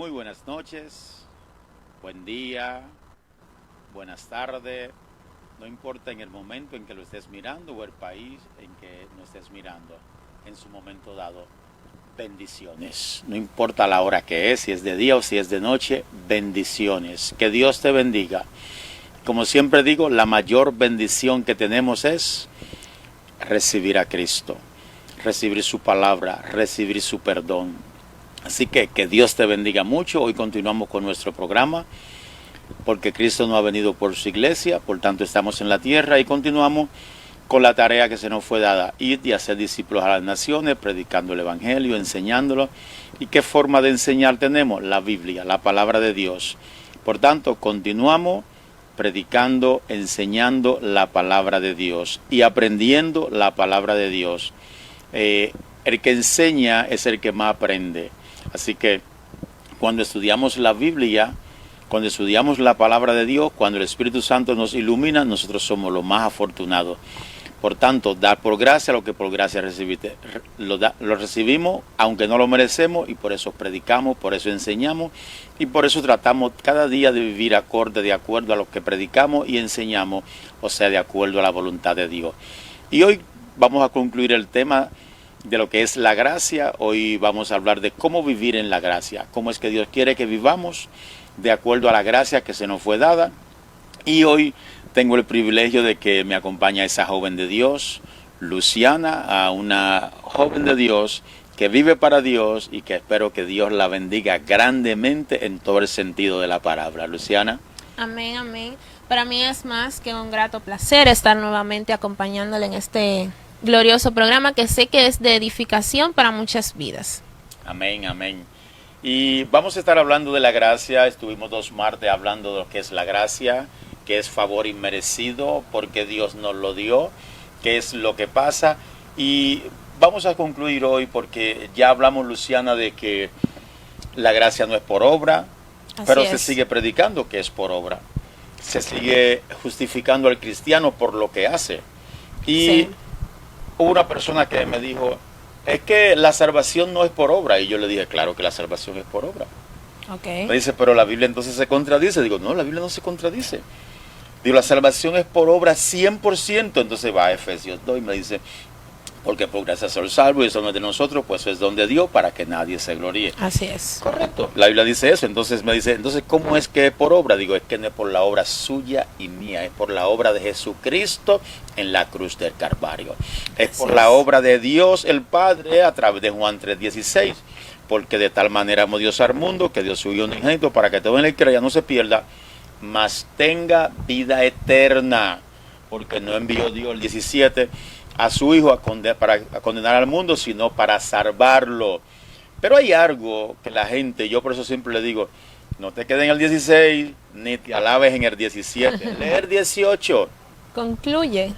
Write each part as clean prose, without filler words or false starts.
Muy buenas noches, buen día, buenas tardes, no importa en el momento en que lo estés mirando o el país en que lo estés mirando, en su momento dado, bendiciones. No importa la hora que es, si es de día o si es de noche, bendiciones. Que Dios te bendiga. Como siempre digo, la mayor bendición que tenemos es recibir a Cristo, recibir su palabra, recibir su perdón. Así que Dios te bendiga mucho. Hoy continuamos con nuestro programa, porque Cristo no ha venido por su iglesia, por tanto estamos en la tierra y continuamos con la tarea que se nos fue dada, ir y hacer discípulos a las naciones, predicando el evangelio, enseñándolo. ¿Y qué forma de enseñar tenemos? La Biblia, la palabra de Dios. Por tanto, continuamos predicando, enseñando la palabra de Dios y aprendiendo la palabra de Dios. El que enseña es el que más aprende. Así que cuando estudiamos la Biblia, cuando estudiamos la palabra de Dios, cuando el Espíritu Santo nos ilumina, nosotros somos los más afortunados. Por tanto, dar por gracia lo que por gracia recibiste. Lo recibimos aunque no lo merecemos, y por eso predicamos, por eso enseñamos y por eso tratamos cada día de vivir acorde, de acuerdo a lo que predicamos y enseñamos, o sea, de acuerdo a la voluntad de Dios. Y hoy vamos a concluir el tema de lo que es la gracia. Hoy vamos a hablar de cómo vivir en la gracia, cómo es que Dios quiere que vivamos de acuerdo a la gracia que se nos fue dada. Y hoy tengo el privilegio de que me acompaña esa joven de Dios, Luciana, a una joven de Dios que vive para Dios y que espero que Dios la bendiga grandemente en todo el sentido de la palabra. Luciana. Amén, amén. Para mí es más que un grato placer estar nuevamente acompañándole en este glorioso programa que sé que es de edificación para muchas vidas. Amén, amén. Y vamos a estar hablando de la gracia. Estuvimos 2 martes hablando de lo que es la gracia, que es favor inmerecido porque Dios nos lo dio, qué es lo que pasa. Y vamos a concluir hoy porque ya hablamos, Luciana, de que la gracia no es por obra, pero se sigue predicando que es por obra. Se sigue justificando al cristiano por lo que hace. Y hubo una persona que me dijo, es que la salvación no es por obra. Y yo le dije, claro que la salvación es por obra. Me dice, pero la Biblia entonces se contradice. Digo, no, la Biblia no se contradice. Digo, la salvación es por obra 100%. Entonces va a Efesios 2 y me dice, porque por gracia soy salvo y eso no es de nosotros, pues es don de Dios para que nadie se gloríe. Así es. Correcto. La Biblia dice eso. Entonces me dice, entonces ¿cómo es que es por obra? Digo, es que no es por la obra suya y mía, es por la obra de Jesucristo en la cruz del Calvario. Es por la obra de Dios el Padre a través de Juan 3:16. Porque de tal manera amó Dios al mundo que Dios subió un unigénito para que todo en el que crea no se pierda, mas tenga vida eterna. Porque no envió Dios el 17 a su Hijo para condenar al mundo, sino para salvarlo. Pero hay algo que la gente, yo por eso siempre le digo, no te quedes en el 16, ni te alabes en el 17, lee el 18. Concluye.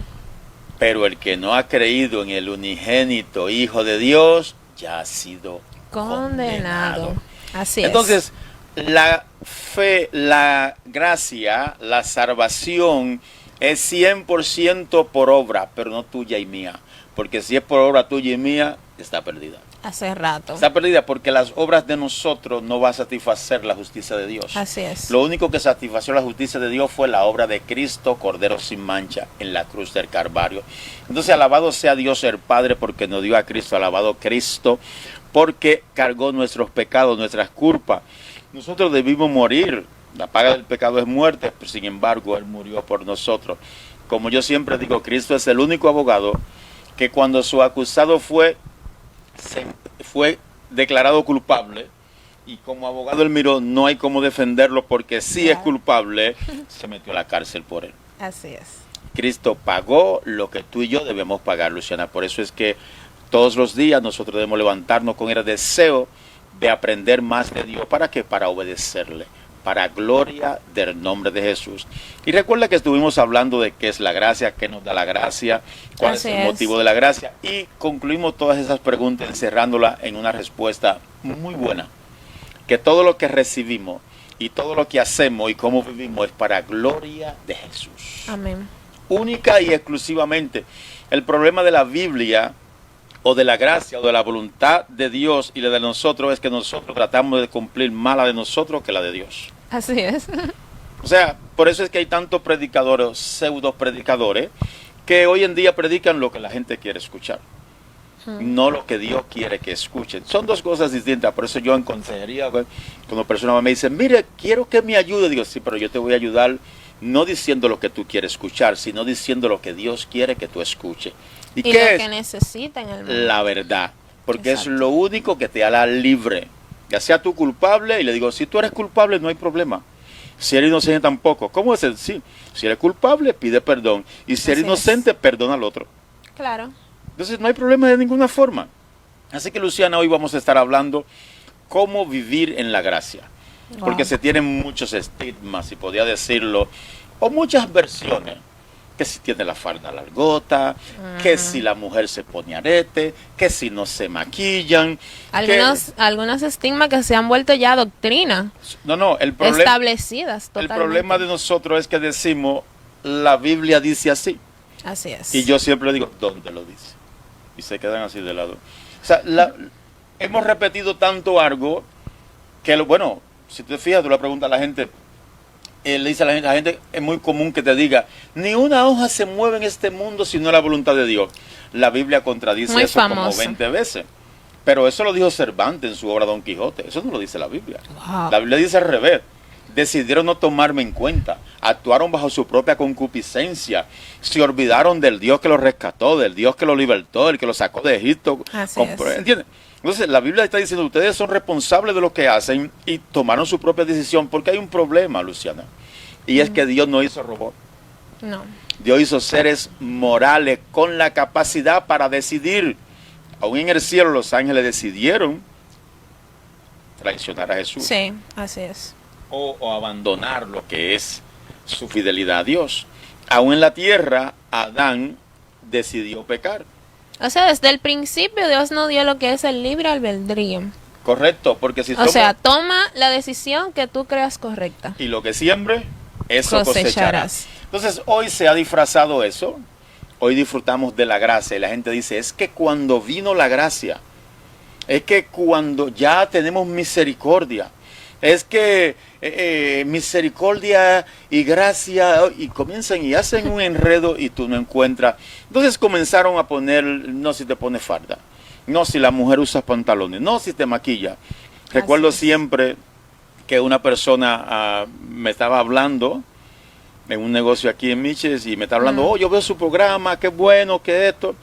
Pero el que no ha creído en el unigénito Hijo de Dios, ya ha sido condenado. Así es. Entonces, la fe, la gracia, la salvación es 100% por obra, pero no tuya y mía. Porque si es por obra tuya y mía, está perdida. Hace rato. Está perdida porque las obras de nosotros no va a satisfacer la justicia de Dios. Así es. Lo único que satisfació la justicia de Dios fue la obra de Cristo, Cordero sin mancha, en la cruz del Calvario. Entonces, alabado sea Dios el Padre porque nos dio a Cristo. Alabado Cristo porque cargó nuestros pecados, nuestras culpas. Nosotros debimos morir. La paga del pecado es muerte, pero sin embargo Él murió por nosotros. Como yo siempre digo, Cristo es el único abogado que cuando su acusado fue declarado culpable, y como abogado Él miró, no hay cómo defenderlo porque si es culpable, se metió a la cárcel por Él. Así es. Cristo pagó lo que tú y yo debemos pagar, Luciana. Por eso es que todos los días nosotros debemos levantarnos con el deseo de aprender más de Dios. ¿Para qué? Para obedecerle, para gloria del nombre de Jesús. Y recuerda que estuvimos hablando de qué es la gracia, qué nos da la gracia, cuál es el motivo de la gracia, y concluimos todas esas preguntas encerrándola en una respuesta muy buena, que todo lo que recibimos y todo lo que hacemos y cómo vivimos es para gloria de Jesús. Amén. Única y exclusivamente. El problema de la Biblia o de la gracia o de la voluntad de Dios y la de nosotros es que nosotros tratamos de cumplir más la de nosotros que la de Dios. Así es. O sea, por eso es que hay tantos predicadores, pseudo predicadores, que hoy en día predican lo que la gente quiere escuchar, no lo que Dios quiere que escuchen. Son dos cosas distintas. Por eso yo en consejería, cuando personas me dicen, mire, quiero que me ayude, digo, sí, pero yo te voy a ayudar no diciendo lo que tú quieres escuchar, sino diciendo lo que Dios quiere que tú escuches. Y qué lo es? que necesita en el mundo. La verdad, porque Exacto. es lo único que te hará libre. Ya sea tú culpable, y le digo, si tú eres culpable no hay problema. Si eres inocente tampoco. ¿Cómo es el sí? Si eres culpable, pide perdón. Y si eres Así es. inocente, perdona al otro. Claro. Entonces no hay problema de ninguna forma. Así que, Luciana, hoy vamos a estar hablando cómo vivir en la gracia. Wow. Porque se tienen muchos estigmas, si podía decirlo, o muchas versiones. Que si tiene la falda largota, que si la mujer se pone arete, que si no se maquillan. Algunos estigmas que se han vuelto ya doctrina. No, el problema, establecidas totalmente. el problema de nosotros es que decimos, la Biblia dice así. Así es. Y yo siempre le digo, ¿dónde lo dice? Y se quedan así de lado. O sea, hemos repetido tanto algo que, bueno, si te fijas, tú le preguntas a la gente, le dice a la gente, es muy común que te diga, ni una hoja se mueve en este mundo si no es la voluntad de Dios. La Biblia contradice muy eso famoso. como 20 veces. Pero eso lo dijo Cervantes en su obra Don Quijote. Eso no lo dice la Biblia. Wow. La Biblia dice al revés. Decidieron no tomarme en cuenta. Actuaron bajo su propia concupiscencia. Se olvidaron del Dios que los rescató, del Dios que los libertó, el que los sacó de Egipto. Así es. ¿Entiendes? Entonces la Biblia está diciendo, ustedes son responsables de lo que hacen y tomaron su propia decisión, porque hay un problema, Luciana, y es que Dios no hizo robot. No. Dios hizo seres morales con la capacidad para decidir. Aún en el cielo los ángeles decidieron traicionar a Jesús. Sí, así es. O abandonar lo que es su fidelidad a Dios. Aún en la tierra, Adán decidió pecar. O sea, desde el principio Dios nos dio lo que es el libre albedrío. Correcto, porque si O sea, toma la decisión que tú creas correcta. y lo que siembre, eso Cosecharás. cosecharás. Entonces, hoy se ha disfrazado eso. Hoy disfrutamos de la gracia y la gente dice, es que cuando vino la gracia, es que cuando ya tenemos misericordia, es que misericordia y gracia, y comienzan y hacen un enredo y tú no encuentras. Entonces comenzaron a poner, no si te pones farda, no si la mujer usa pantalones, no si te maquilla. Recuerdo siempre que una persona me estaba hablando en un negocio aquí en Miches y me estaba hablando, oh, yo veo su programa, qué bueno, qué esto.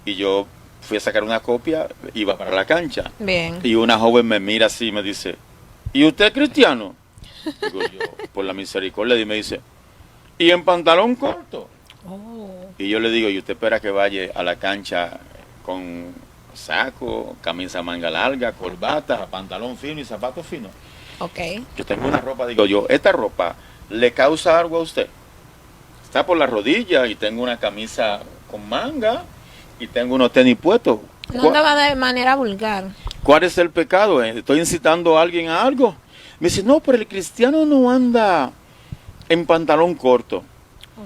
Y yo fui a sacar una copia, iba para la cancha. Bien. Y una joven me mira así y me dice, ¿y usted es cristiano? Digo yo, por la misericordia, y me dice, ¿y en pantalón corto? Oh. Y yo le digo, ¿y usted espera que vaya a la cancha con saco, camisa manga larga, corbata, pantalón fino y zapatos finos? Ok. Yo tengo una ropa, digo yo, ¿esta ropa le causa algo a usted? Está por la rodilla y tengo una camisa con manga y tengo unos tenis puestos. No andaba de manera vulgar. ¿Cuál es el pecado? ¿Estoy incitando a alguien a algo? Me dice, no, pero el cristiano no anda en pantalón corto.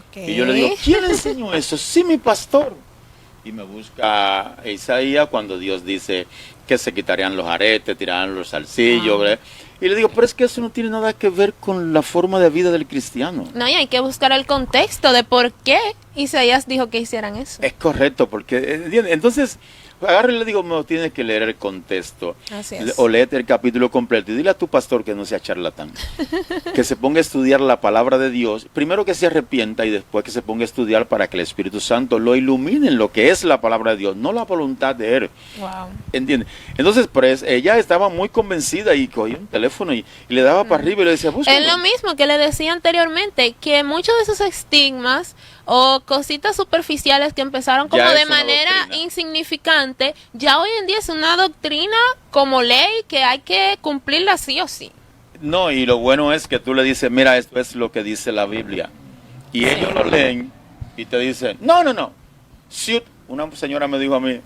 Okay. Y yo le digo, ¿quién le enseñó eso? Sí, mi pastor. Y me busca Isaías cuando Dios dice que se quitarían los aretes, tirarían los zarcillos. ¿Verdad? Y le digo, pero es que eso no tiene nada que ver con la forma de vida del cristiano. No, y hay que buscar el contexto de por qué Isaías dijo que hicieran eso. Es correcto, porque entonces agarro y le digo, no, tienes que leer el contexto. Así es. O léete el capítulo completo y dile a tu pastor que no sea charlatán. Que se ponga a estudiar la palabra de Dios. Primero que se arrepienta y después que se ponga a estudiar para que el Espíritu Santo lo ilumine en lo que es la palabra de Dios, no la voluntad de él. Wow. ¿Entiendes? Entonces, pues ella estaba muy convencida y cogía un teléfono y le daba para arriba y le decía, búscalo. Es lo mismo que le decía anteriormente, que muchos de esos estigmas o cositas superficiales que empezaron como Ya de es una manera doctrina. insignificante, ya hoy en día es una doctrina como ley que hay que cumplirla sí o sí. No, y lo bueno es que tú le dices, mira, esto es lo que dice la Biblia. Y ellos lo leen y te dicen, no. Si una señora me dijo a mí,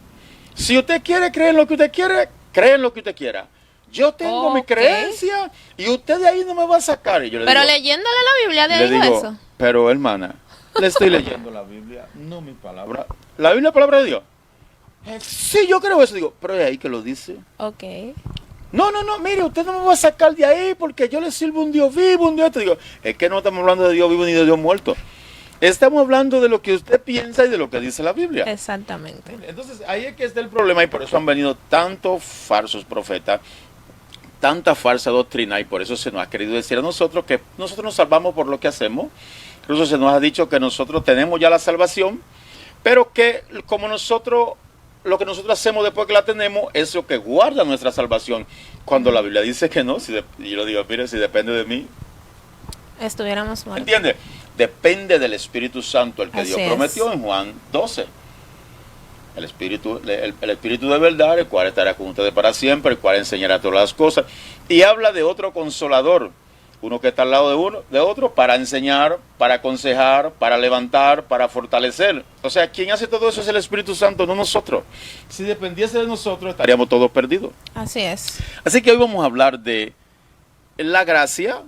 si usted quiere creer en lo que usted quiere, cree en lo que usted quiera. Yo tengo mi Ok. creencia y usted de ahí no me va a sacar. Y yo le Pero digo, leyéndole la Biblia de le ahí digo, eso. pero hermana, le estoy leyendo la Biblia, no mi palabra. La Biblia es palabra de Dios. Sí, yo creo eso. Digo, pero es ahí que lo dice. Ok. No, mire, usted no me va a sacar de ahí porque yo le sirvo a un Dios vivo, un Dios esto. Digo, es que no estamos hablando de Dios vivo ni de Dios muerto. Estamos hablando de lo que usted piensa y de lo que dice la Biblia. Exactamente. Entonces, ahí es que está el problema y por eso han venido tantos falsos profetas, tanta falsa doctrina y por eso se nos ha querido decir a nosotros que nosotros nos salvamos por lo que hacemos. Incluso se nos ha dicho que nosotros tenemos ya la salvación, pero que como nosotros, lo que nosotros hacemos después que la tenemos es lo que guarda nuestra salvación. Cuando la Biblia dice que no, y yo lo digo, mire, si depende de mí, estuviéramos muertos. ¿entiende? Depende del Espíritu Santo, el que Así Dios es. prometió en Juan 12. El Espíritu de verdad, el cual estará con ustedes para siempre, el cual enseñará todas las cosas. Y habla de otro consolador, uno que está al lado de otro, para enseñar, para aconsejar, para levantar, para fortalecer. O sea, quien hace todo eso es el Espíritu Santo, no nosotros. Si dependiese de nosotros, estaríamos todos perdidos. Así es. Así que hoy vamos a hablar de la gracia,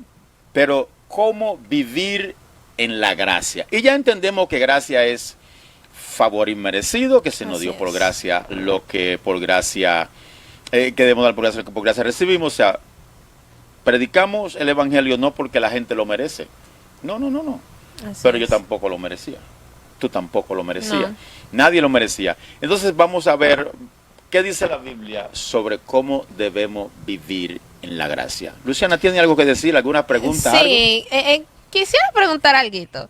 pero cómo vivir en la gracia. Y ya entendemos que gracia es favor inmerecido, que se nos Así dio por es. gracia lo que por gracia, que debemos dar lo que por gracia recibimos. O sea, predicamos el Evangelio no porque la gente lo merece. No. Así Pero yo es. tampoco lo merecía. Tú tampoco lo merecías. No. Nadie lo merecía. Entonces vamos a ver qué dice la Biblia sobre cómo debemos vivir en la gracia. Luciana, ¿tiene algo que decir? ¿Alguna pregunta? Sí, quisiera preguntar algo.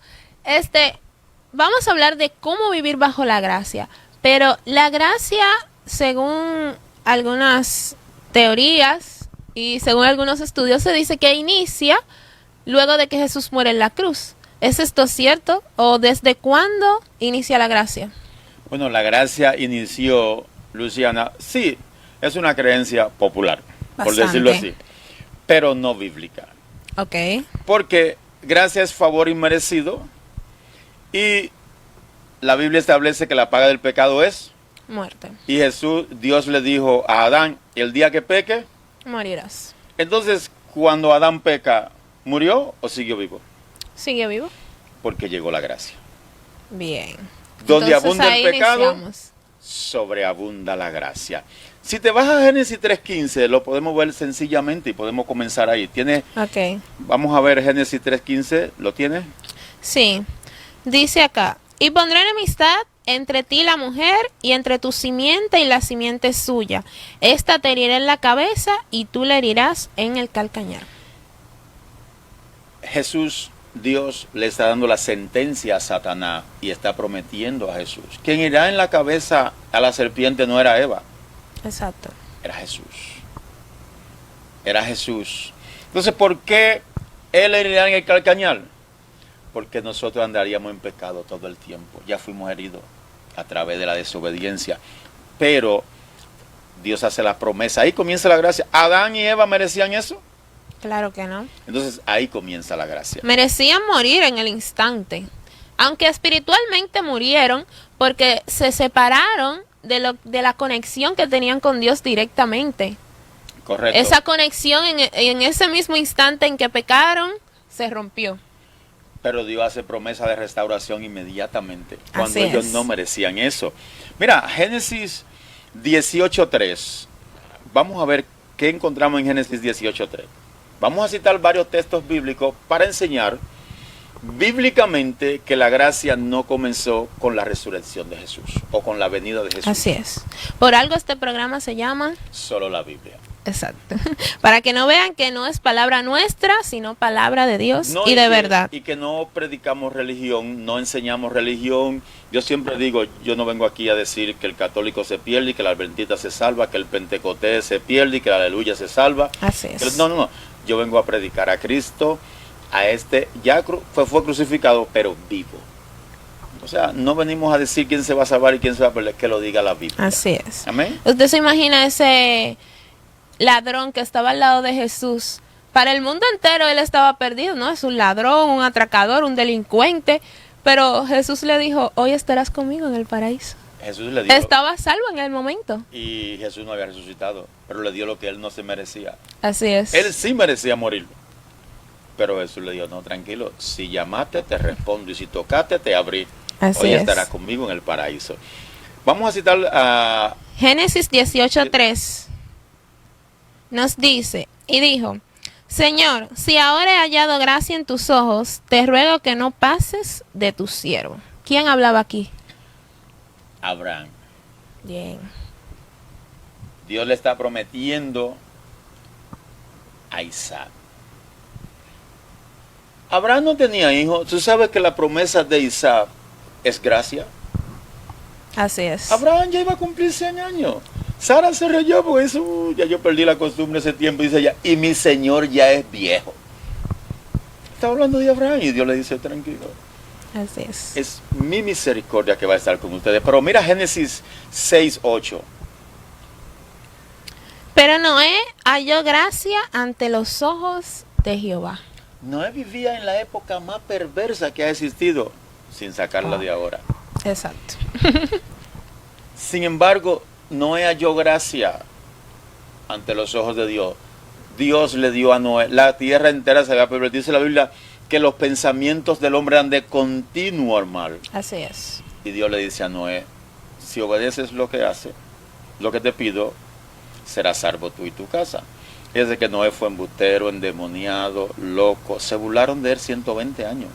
Vamos a hablar de cómo vivir bajo la gracia, pero la gracia, según algunas teorías y según algunos estudios, se dice que inicia luego de que Jesús muere en la cruz. ¿Es esto cierto? ¿O desde cuándo inicia la gracia? Bueno, la gracia inició, Luciana, sí, es una creencia popular, por Bastante. decirlo así, pero no bíblica. Ok. Porque gracia es favor inmerecido y la Biblia establece que la paga del pecado es, Muerte. y Dios le dijo a Adán, el día que peque, Morirás. entonces cuando Adán peca, ¿murió o siguió vivo? ¿Sigue vivo? Porque llegó la gracia. Bien. Donde Entonces, abunda ahí el pecado, iniciamos. sobreabunda la gracia. Si te vas a Génesis 3.15, lo podemos ver sencillamente y podemos comenzar ahí. Ok. Vamos a ver Génesis 3.15, ¿lo tienes? Sí. Dice acá, y pondré enemistad entre ti y la mujer, y entre tu simiente y la simiente suya. Esta te herirá en la cabeza, y tú le herirás en el calcañar. Jesús, Dios le está dando la sentencia a Satanás y está prometiendo a Jesús. Quien irá en la cabeza a la serpiente no era Eva, Exacto. era Jesús. Era Jesús. Entonces, ¿por qué él herirá en el calcañar? Porque nosotros andaríamos en pecado todo el tiempo. Ya fuimos heridos a través de la desobediencia. Pero Dios hace la promesa. Ahí comienza la gracia. ¿Adán y Eva merecían eso? Claro que no. Entonces ahí comienza la gracia. Merecían morir en el instante. Aunque espiritualmente murieron porque se separaron de la conexión que tenían con Dios directamente. Correcto. Esa conexión en ese mismo instante en que pecaron se rompió. Pero Dios hace promesa de restauración inmediatamente. Cuando Así ellos es. no merecían eso. Mira, Génesis 18.3. Vamos a ver qué encontramos en Génesis 18.3. Vamos a citar varios textos bíblicos para enseñar bíblicamente que la gracia no comenzó con la resurrección de Jesús o con la venida de Jesús. Así es. Por algo este programa se llama... Solo la Biblia. Exacto. Para que no vean que no es palabra nuestra, sino palabra de Dios No, y de que- verdad. Y que no predicamos religión, no enseñamos religión. Yo siempre digo, yo no vengo aquí a decir que el católico se pierde y que la adventista se salva, que el pentecostés se pierde y que la aleluya se salva. Así Que- es. No. Yo vengo a predicar a Cristo, a ya fue crucificado, pero vivo. O sea, no venimos a decir quién se va a salvar y quién se va a perder, que lo diga la Biblia. Así es. Amén. Usted se imagina ese ladrón que estaba al lado de Jesús. Para el mundo entero él estaba perdido, ¿no? Es un ladrón, un atracador, un delincuente. Pero Jesús le dijo, hoy estarás conmigo en el paraíso. Jesús le dio. Estaba salvo en el momento. Y Jesús no había resucitado, pero le dio lo que él no se merecía. Así es. Él sí merecía morir. Pero Jesús le dijo, no, tranquilo, si llamaste te respondo y si tocaste te abrí. Así Hoy es. estarás conmigo en el paraíso. Vamos a citar a... Génesis 18:3 nos dice, y dijo, Señor, si ahora he hallado gracia en tus ojos, te ruego que no pases de tu siervo. ¿Quién hablaba aquí? Abraham. Bien. Dios le está prometiendo a Isaac. Abraham no tenía hijos. Tú sabes que la promesa de Isaac es gracia. Así es. Abraham ya iba a cumplir 100 años. Sara se reyó porque eso, ya yo perdí la costumbre ese tiempo. Dice ella, y mi señor ya es viejo. Está hablando de Abraham y Dios le dice, tranquilo. Así es. Es mi misericordia que va a estar con ustedes. Pero mira Génesis 6:8. Pero Noé halló gracia ante los ojos de Jehová. Noé vivía en la época más perversa que ha existido, sin sacarla de ahora. Exacto. Sin embargo, Noé halló gracia ante los ojos de Dios. Dios le dio a Noé, la tierra entera se había pervertido. Dice la Biblia que los pensamientos del hombre eran de continuo mal. Así es. Y Dios le dice a Noé, si obedeces lo que hace, lo que te pido, serás salvo tú y tu casa. Fíjese que Noé fue embustero, endemoniado, loco. Se burlaron de él 120 años.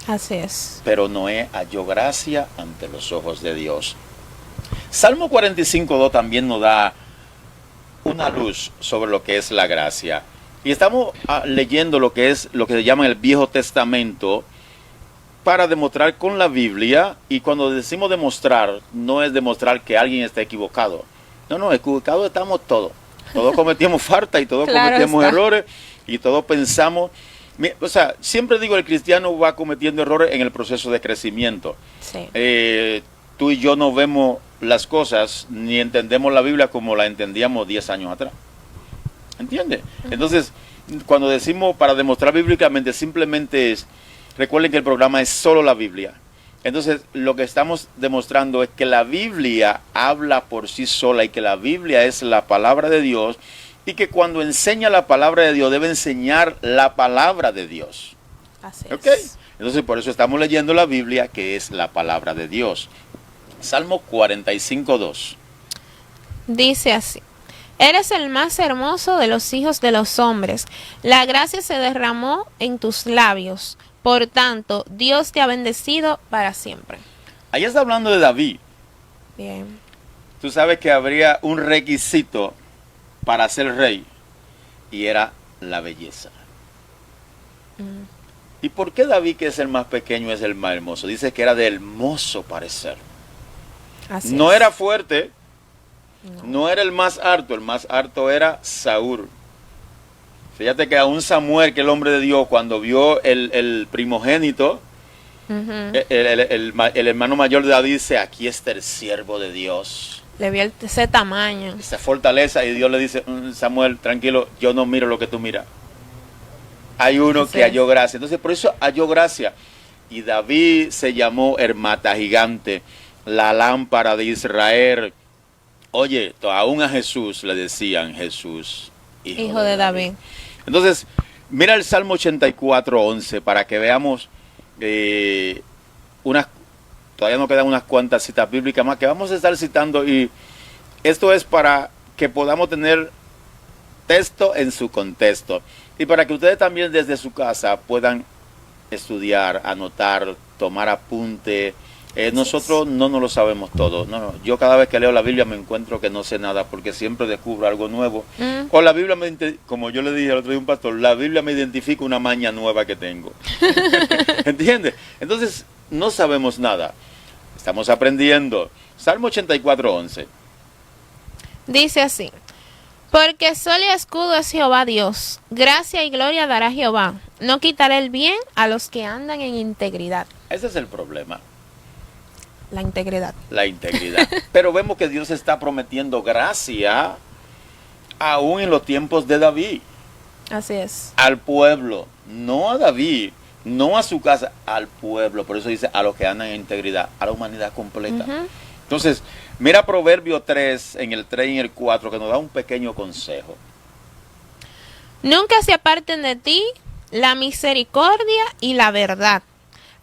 Así es. Pero Noé halló gracia ante los ojos de Dios. Salmo 45:2 también nos da una luz sobre lo que es la gracia. Y estamos leyendo lo que se llama el Viejo Testamento para demostrar con la Biblia. Y cuando decimos demostrar, no es demostrar que alguien está equivocado. No, equivocados estamos todos. Todos cometimos falta y todos cometemos errores y todos pensamos. O sea, siempre digo, el cristiano va cometiendo errores en el proceso de crecimiento. Sí. Tú y yo no vemos las cosas ni entendemos la Biblia como la entendíamos 10 años atrás. ¿Entiendes? Entonces, cuando decimos para demostrar bíblicamente, simplemente es, recuerden que el programa es solo la Biblia. Entonces, lo que estamos demostrando es que la Biblia habla por sí sola y que la Biblia es la palabra de Dios y que cuando enseña la palabra de Dios debe enseñar la palabra de Dios. Así ¿Ok? es. Entonces, por eso estamos leyendo la Biblia, que es la palabra de Dios. Salmo 45:2. Dice así. Eres el más hermoso de los hijos de los hombres. La gracia se derramó en tus labios. Por tanto, Dios te ha bendecido para siempre. Ahí está hablando de David. Bien. Tú sabes que habría un requisito para ser rey y era la belleza. ¿Y por qué David, que es el más pequeño, es el más hermoso? Dice que era de hermoso parecer. Así No es. era fuerte, no era el más alto era Saúl. Fíjate que aún Samuel, que el hombre de Dios, cuando vio el primogénito, el hermano mayor de David dice, aquí está el siervo de Dios. Le vio ese tamaño. Esa fortaleza, y Dios le dice, Samuel, tranquilo, yo no miro lo que tú miras. Hay uno que halló gracia. Entonces, por eso halló gracia. Y David se llamó Hermata Gigante, la lámpara de Israel. Oye, aún a Jesús le decían Jesús, hijo de David. Entonces, mira el Salmo 84:11 para que veamos todavía nos quedan unas cuantas citas bíblicas más que vamos a estar citando, y esto es para que podamos tener texto en su contexto y para que ustedes también desde su casa puedan estudiar, anotar, tomar apunte. Nosotros no nos lo sabemos todo. No. Yo cada vez que leo la Biblia me encuentro que no sé nada porque siempre descubro algo nuevo. O la Biblia, como yo le dije al otro día a un pastor, la Biblia me identifica una maña nueva que tengo. ¿Entiendes? Entonces, no sabemos nada. Estamos aprendiendo. Salmo 84:11. Dice así. Porque sol y escudo es Jehová Dios. Gracia y gloria dará Jehová. No quitará el bien a los que andan en integridad. Ese es el problema. La integridad. La integridad. Pero vemos que Dios está prometiendo gracia aún en los tiempos de David. Así es. Al pueblo, no a David, no a su casa, al pueblo. Por eso dice a los que andan en integridad, a la humanidad completa. Entonces, mira Proverbio 3, en el 3 y en el 4, que nos da un pequeño consejo. Nunca se aparten de ti la misericordia y la verdad.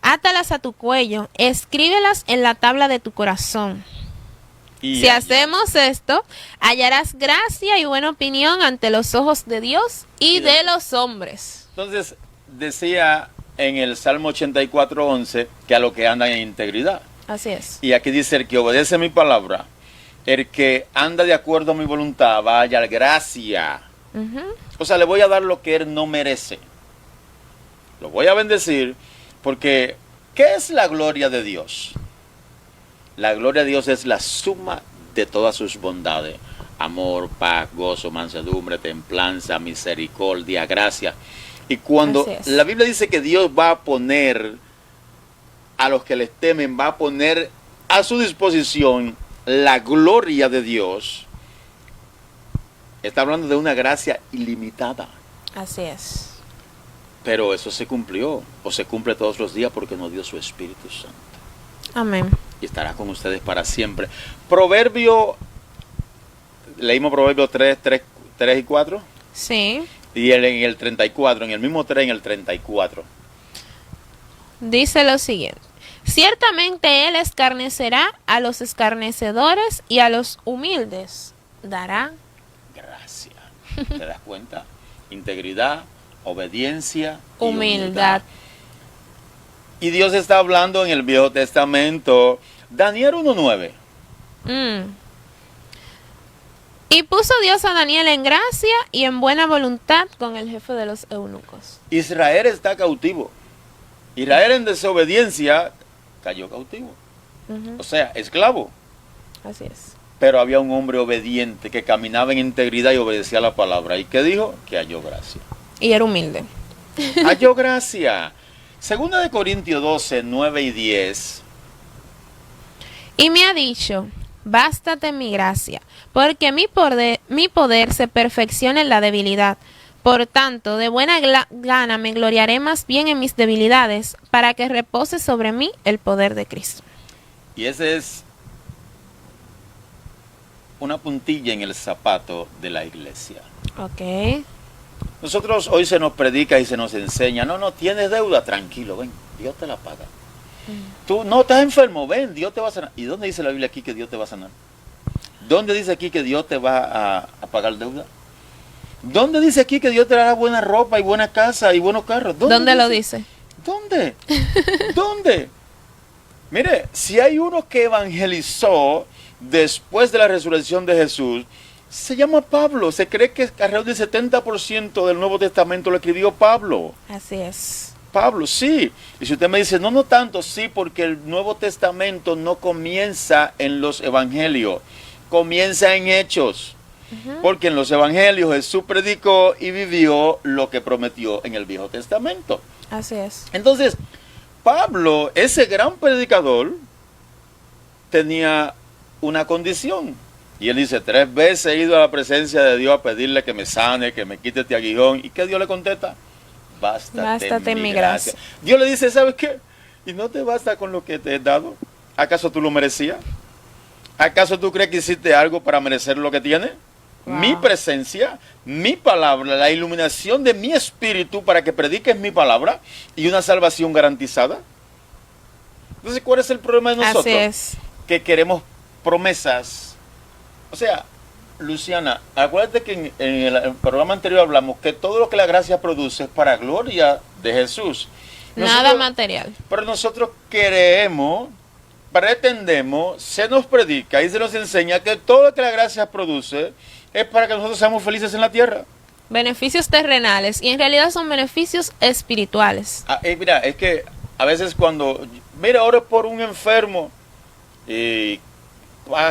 Átalas a tu cuello, escríbelas en la tabla de tu corazón. Si hacemos esto, hallarás gracia y buena opinión ante los ojos de Dios y de los hombres. Entonces, decía en el Salmo 84:11 que a los que andan en integridad. Así es. Y aquí dice, el que obedece mi palabra, el que anda de acuerdo a mi voluntad, va a hallar gracia. O sea, le voy a dar lo que él no merece. Lo voy a bendecir porque, ¿qué es la gloria de Dios? La gloria de Dios es la suma de todas sus bondades. Amor, paz, gozo, mansedumbre, templanza, misericordia, gracia. Y cuando la Biblia dice que Dios va a poner a los que les temen, va a poner a su disposición la gloria de Dios, está hablando de una gracia ilimitada. Así es. Pero eso se cumplió, o se cumple todos los días porque nos dio su Espíritu Santo. Amén. Y estará con ustedes para siempre. Leímos Proverbios 3 y 4. Sí. Y en el 34, en el mismo 3, en el 34. Dice lo siguiente. Ciertamente Él escarnecerá a los escarnecedores y a los humildes dará gracia. ¿Te das cuenta? Integridad, obediencia y humildad. Y Dios está hablando en el Viejo Testamento. Daniel 1:9. Y puso Dios a Daniel en gracia y en buena voluntad con el jefe de los eunucos. Israel está cautivo. Israel en desobediencia cayó cautivo. O sea, esclavo. Así es. Pero había un hombre obediente que caminaba en integridad y obedecía la palabra. ¿Y qué dijo? Que halló gracia. Y era humilde. Halló gracia. Segunda de Corintios 12, 9 y 10. Y me ha dicho, bástate mi gracia, porque mi poder se perfecciona en la debilidad. Por tanto, de buena gana me gloriaré más bien en mis debilidades, para que repose sobre mí el poder de Cristo. Y ese es una puntilla en el zapato de la iglesia. Ok. Nosotros hoy se nos predica y se nos enseña, no, tienes deuda, tranquilo, ven, Dios te la paga. Tú no estás enfermo, ven, Dios te va a sanar. ¿Y dónde dice la Biblia aquí que Dios te va a sanar? ¿Dónde dice aquí que Dios te va a pagar deuda? ¿Dónde dice aquí que Dios te dará buena ropa y buena casa y buenos carros? ¿Dónde lo dice? ¿Dónde? ¿Dónde? Mire, si hay uno que evangelizó después de la resurrección de Jesús, se llama Pablo. Se cree que alrededor del 70% del Nuevo Testamento lo escribió Pablo. Así es. Pablo, sí. Y si usted me dice, no tanto, sí, porque el Nuevo Testamento no comienza en los evangelios, comienza en Hechos. Porque en los evangelios Jesús predicó y vivió lo que prometió en el Viejo Testamento. Así es. Entonces, Pablo, ese gran predicador, tenía una condición. Y él dice, 3 veces he ido a la presencia de Dios a pedirle que me sane, que me quite este aguijón. ¿Y qué Dios le contesta? Bástate mi gracia. Dios le dice, ¿sabes qué? ¿Y no te basta con lo que te he dado? ¿Acaso tú lo merecías? ¿Acaso tú crees que hiciste algo para merecer lo que tienes? Wow. Mi presencia, mi palabra, la iluminación de mi espíritu para que prediques mi palabra y una salvación garantizada. Entonces, ¿cuál es el problema de nosotros? Así es. Que queremos promesas. O sea, Luciana, acuérdate que en el programa anterior hablamos que todo lo que la gracia produce es para gloria de Jesús. Nada material. Pero nosotros queremos, pretendemos, se nos predica y se nos enseña que todo lo que la gracia produce es para que nosotros seamos felices en la tierra. Beneficios terrenales, y en realidad son beneficios espirituales. Mira, es que a veces mira, oro por un enfermo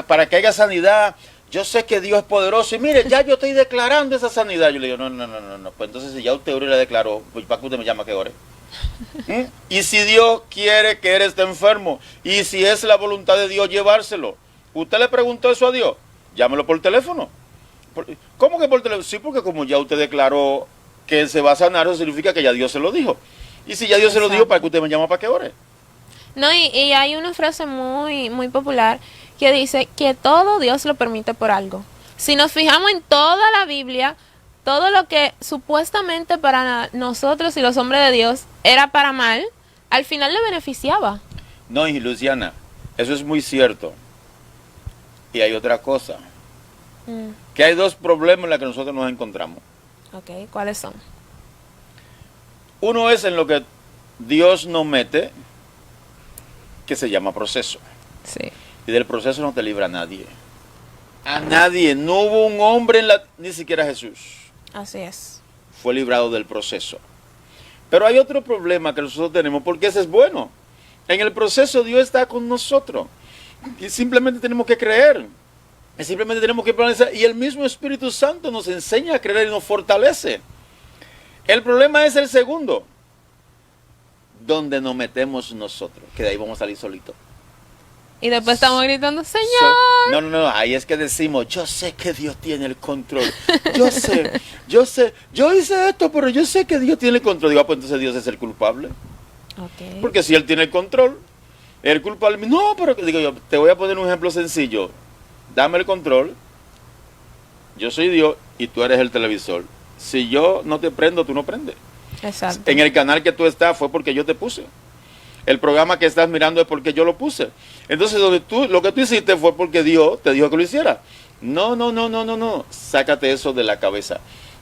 para que haya sanidad. Yo sé que Dios es poderoso y mire, ya yo estoy declarando esa sanidad. Yo le digo, no. Pues entonces si ya usted oró y la declaró, pues ¿para qué usted me llama que ore? Y si Dios quiere que eres enfermo, y si es la voluntad de Dios llevárselo, ¿usted le preguntó eso a Dios? Llámelo por teléfono. ¿Cómo que por teléfono? Sí, porque como ya usted declaró que se va a sanar, eso significa que ya Dios se lo dijo. Y si ya Dios se lo dijo, ¿para qué usted me llama para que ore? No, y hay una frase muy, muy popular que dice que todo Dios lo permite por algo. Si nos fijamos en toda la Biblia, todo lo que supuestamente para nosotros y los hombres de Dios era para mal, al final le beneficiaba. No, y Luciana, eso es muy cierto. Y hay otra cosa, Mm, que hay dos problemas en los que nosotros nos encontramos. ok, ¿cuáles son? Uno es en lo que Dios nos mete, que se llama proceso. Sí. Y del proceso no te libra a nadie. A nadie. No hubo un hombre ni siquiera Jesús Así es. fue librado del proceso. Pero hay otro problema que nosotros tenemos, porque ese es bueno. En el proceso Dios está con nosotros. Y simplemente tenemos que creer. Y simplemente tenemos que permanecer. Y el mismo Espíritu Santo nos enseña a creer y nos fortalece. El problema es el segundo, donde nos metemos nosotros, que de ahí vamos a salir solitos. Y después estamos gritando, Señor. No, ahí es que decimos, yo sé que Dios tiene el control. Yo sé, yo hice esto, pero yo sé que Dios tiene el control. Digo, pues entonces Dios es el culpable. Ok. Porque si Él tiene el control, el culpable, no, pero digo yo, te voy a poner un ejemplo sencillo. Dame el control, yo soy Dios y tú eres el televisor. Si yo no te prendo, tú no prendes. Exacto. En el canal que tú estás fue porque yo te puse. El programa que estás mirando es porque yo lo puse. Entonces lo que tú hiciste fue porque Dios te dijo que lo hiciera. No. Sácate eso de la cabeza.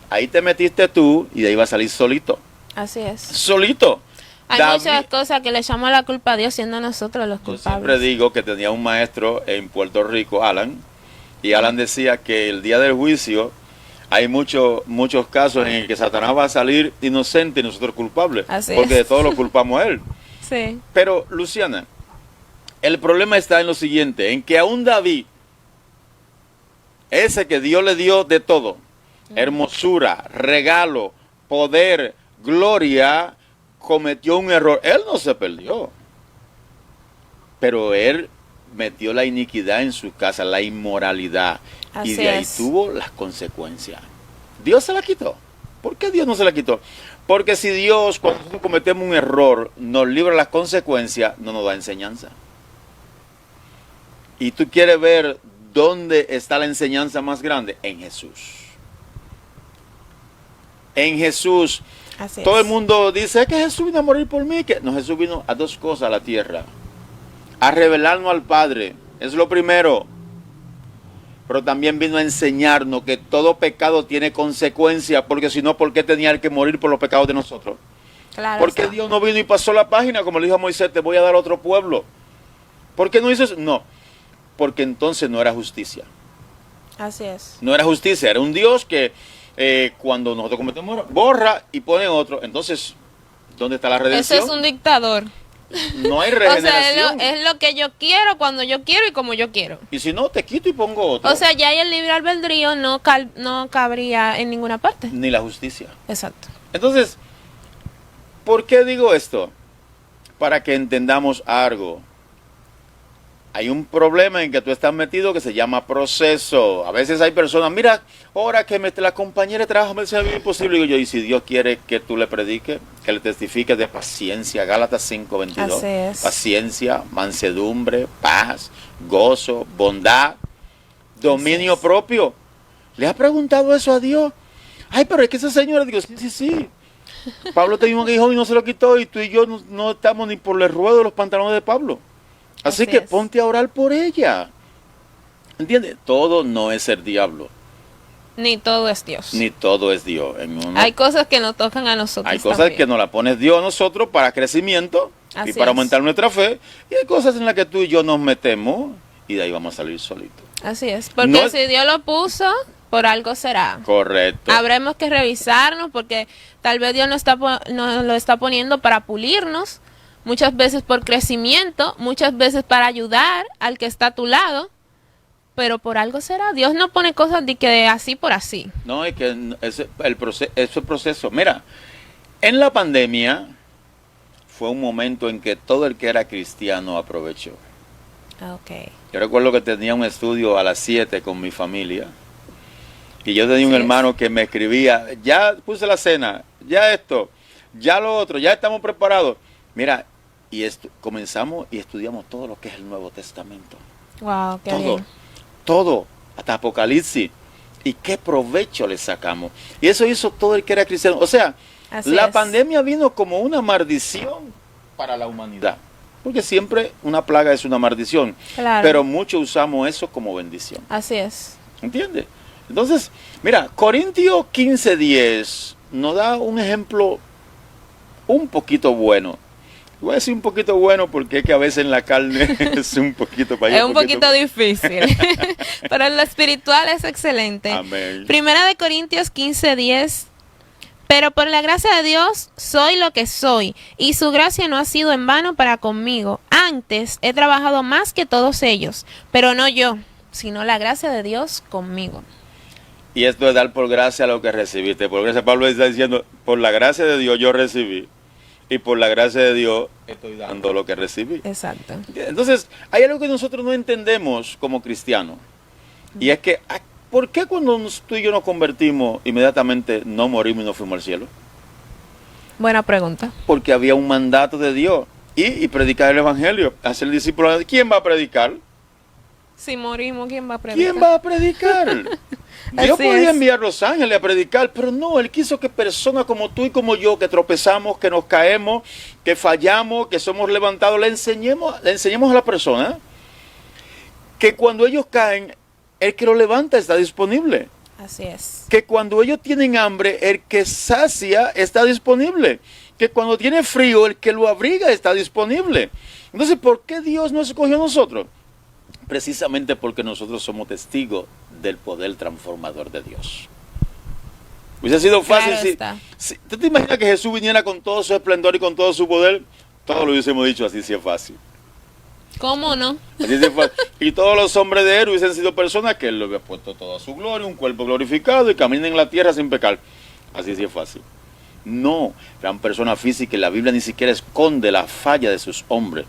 Ahí te metiste tú y de ahí va a salir solito. Así es. Solito. Hay muchas cosas que le echamos la culpa a Dios siendo nosotros los Yo culpables. siempre digo que tenía un maestro en Puerto Rico, Alan, y Alan decía que el día del juicio hay muchos casos en el que Satanás va a salir inocente y nosotros culpables. Así porque es. de todo lo culpamos a él. Sí. Pero, Luciana, el problema está en lo siguiente, en que aún David, ese que Dios le dio de todo, hermosura, regalo, poder, gloria, cometió un error. Él no se perdió, pero él metió la iniquidad en su casa, la inmoralidad, y Así de ahí es. tuvo las consecuencias. Dios se la quitó. ¿Por qué Dios no se la quitó? Porque si Dios, cuando nosotros cometemos un error, nos libra las consecuencias, no nos da enseñanza. Y tú quieres ver dónde está la enseñanza más grande, en Jesús. En Jesús. Así Todo es. el mundo dice que Jesús vino a morir por mí. Que no, Jesús vino a dos cosas a la tierra. A revelarnos al Padre. Es lo primero. Pero también vino a enseñarnos que todo pecado tiene consecuencias. Porque si no, ¿por qué tenía que morir por los pecados de nosotros? Claro. Porque está. Dios no vino y pasó la página, como le dijo a Moisés, te voy a dar otro pueblo. ¿Por qué no hizo eso? No. Porque entonces no era justicia. Así es. No era justicia. Era un Dios que cuando nosotros cometemos error, borra y pone otro. Entonces, ¿dónde está la Eso redención? es un dictador. No hay O regeneración. sea, es lo que yo quiero, cuando yo quiero y como yo quiero. Y si no, te quito y pongo otro. O sea, ya ahí el libre albedrío no cabría en ninguna parte. Ni la justicia. Exacto. Entonces, ¿por qué digo esto? Para que entendamos algo. Hay un problema en que tú estás metido que se llama proceso. A veces hay personas, mira, ahora que la compañera de trabajo me dice imposible. Digo yo, y si Dios quiere que tú le prediques, que le testifiques de paciencia, Gálatas 5:22. Así es. Paciencia, mansedumbre, paz, gozo, bondad, dominio propio. ¿Le has preguntado eso a Dios? Ay, pero es que esa señora, digo, sí. Pablo tenía un hijo y no se lo quitó, y tú y yo no estamos ni por el ruedo de los pantalones de Pablo. Así que es. ponte a orar por ella. ¿Entiendes? Todo no es el diablo, Ni todo es Dios. ni todo es Dios. Hay cosas que nos tocan a nosotros. Hay cosas también. que nos las pone Dios a nosotros para crecimiento Así y para es. aumentar nuestra fe. Y hay cosas en las que tú y yo nos metemos y de ahí vamos a salir solitos. Así es. Porque No- si Dios lo puso, por algo será. Correcto. Habremos que revisarnos porque tal vez Dios nos lo está poniendo para pulirnos, muchas veces por crecimiento, muchas veces para ayudar al que está a tu lado, pero por algo será. Dios no pone cosas de que así por así. No, es que ese proceso. Mira, en la pandemia fue un momento en que todo el que era cristiano aprovechó. Okay. Yo recuerdo que tenía un estudio a las 7 con mi familia. Y yo tenía un Así es. hermano que me escribía, ya puse la cena, ya esto, ya lo otro, ya estamos preparados. Mira, y comenzamos y estudiamos todo lo que es el Nuevo Testamento. Wow, qué Todo, bien. todo, hasta Apocalipsis. Y qué provecho le sacamos. Y eso hizo todo el que era cristiano. O sea, Así la es. pandemia vino como una maldición para la humanidad. Porque siempre una plaga es una maldición. Claro. Pero muchos usamos eso como bendición. Así es. ¿Entiendes? Entonces, mira, Corintios 15:10 nos da un ejemplo un poquito bueno. Voy a decir un poquito bueno porque es que a veces en la carne es un poquito para allá. Es un poquito difícil. Pero en lo espiritual es excelente. Amén. Primera de Corintios 15:10. Pero por la gracia de Dios soy lo que soy, y su gracia no ha sido en vano para conmigo. Antes he trabajado más que todos ellos, pero no yo, sino la gracia de Dios conmigo. Y esto es dar por gracia lo que recibiste. Por gracia, Pablo está diciendo, por la gracia de Dios yo recibí. Y por la gracia de Dios estoy dando lo que recibí. Exacto. Entonces, hay algo que nosotros no entendemos como cristianos. Y es que, ¿por qué cuando tú y yo nos convertimos, inmediatamente no morimos y no fuimos al cielo? Buena pregunta. Porque había un mandato de Dios. Y predicar el evangelio, hacer discípulo. ¿Quién va a predicar? Si morimos, ¿quién va a predicar? ¿Quién va a predicar? Dios Así podía es. enviar los ángeles a predicar, pero no, Él quiso que personas como tú y como yo, que tropezamos, que nos caemos, que fallamos, que somos levantados, le enseñemos a la persona que cuando ellos caen, el que lo levanta está disponible. Así es. Que cuando ellos tienen hambre, el que sacia está disponible. Que cuando tiene frío, el que lo abriga está disponible. Entonces, ¿por qué Dios nos escogió a nosotros? Precisamente porque nosotros somos testigos del poder transformador de Dios. Hubiese sido fácil si ¿tú te imaginas que Jesús viniera con todo su esplendor y con todo su poder? Todos lo hubiésemos dicho, así sí es fácil. ¿Cómo no? Así sí es fácil. Y todos los hombres de él hubiesen sido personas que él le había puesto toda su gloria, un cuerpo glorificado y caminan en la tierra sin pecar. Así sí es fácil. No, eran personas físicas y la Biblia ni siquiera esconde la falla de sus hombres.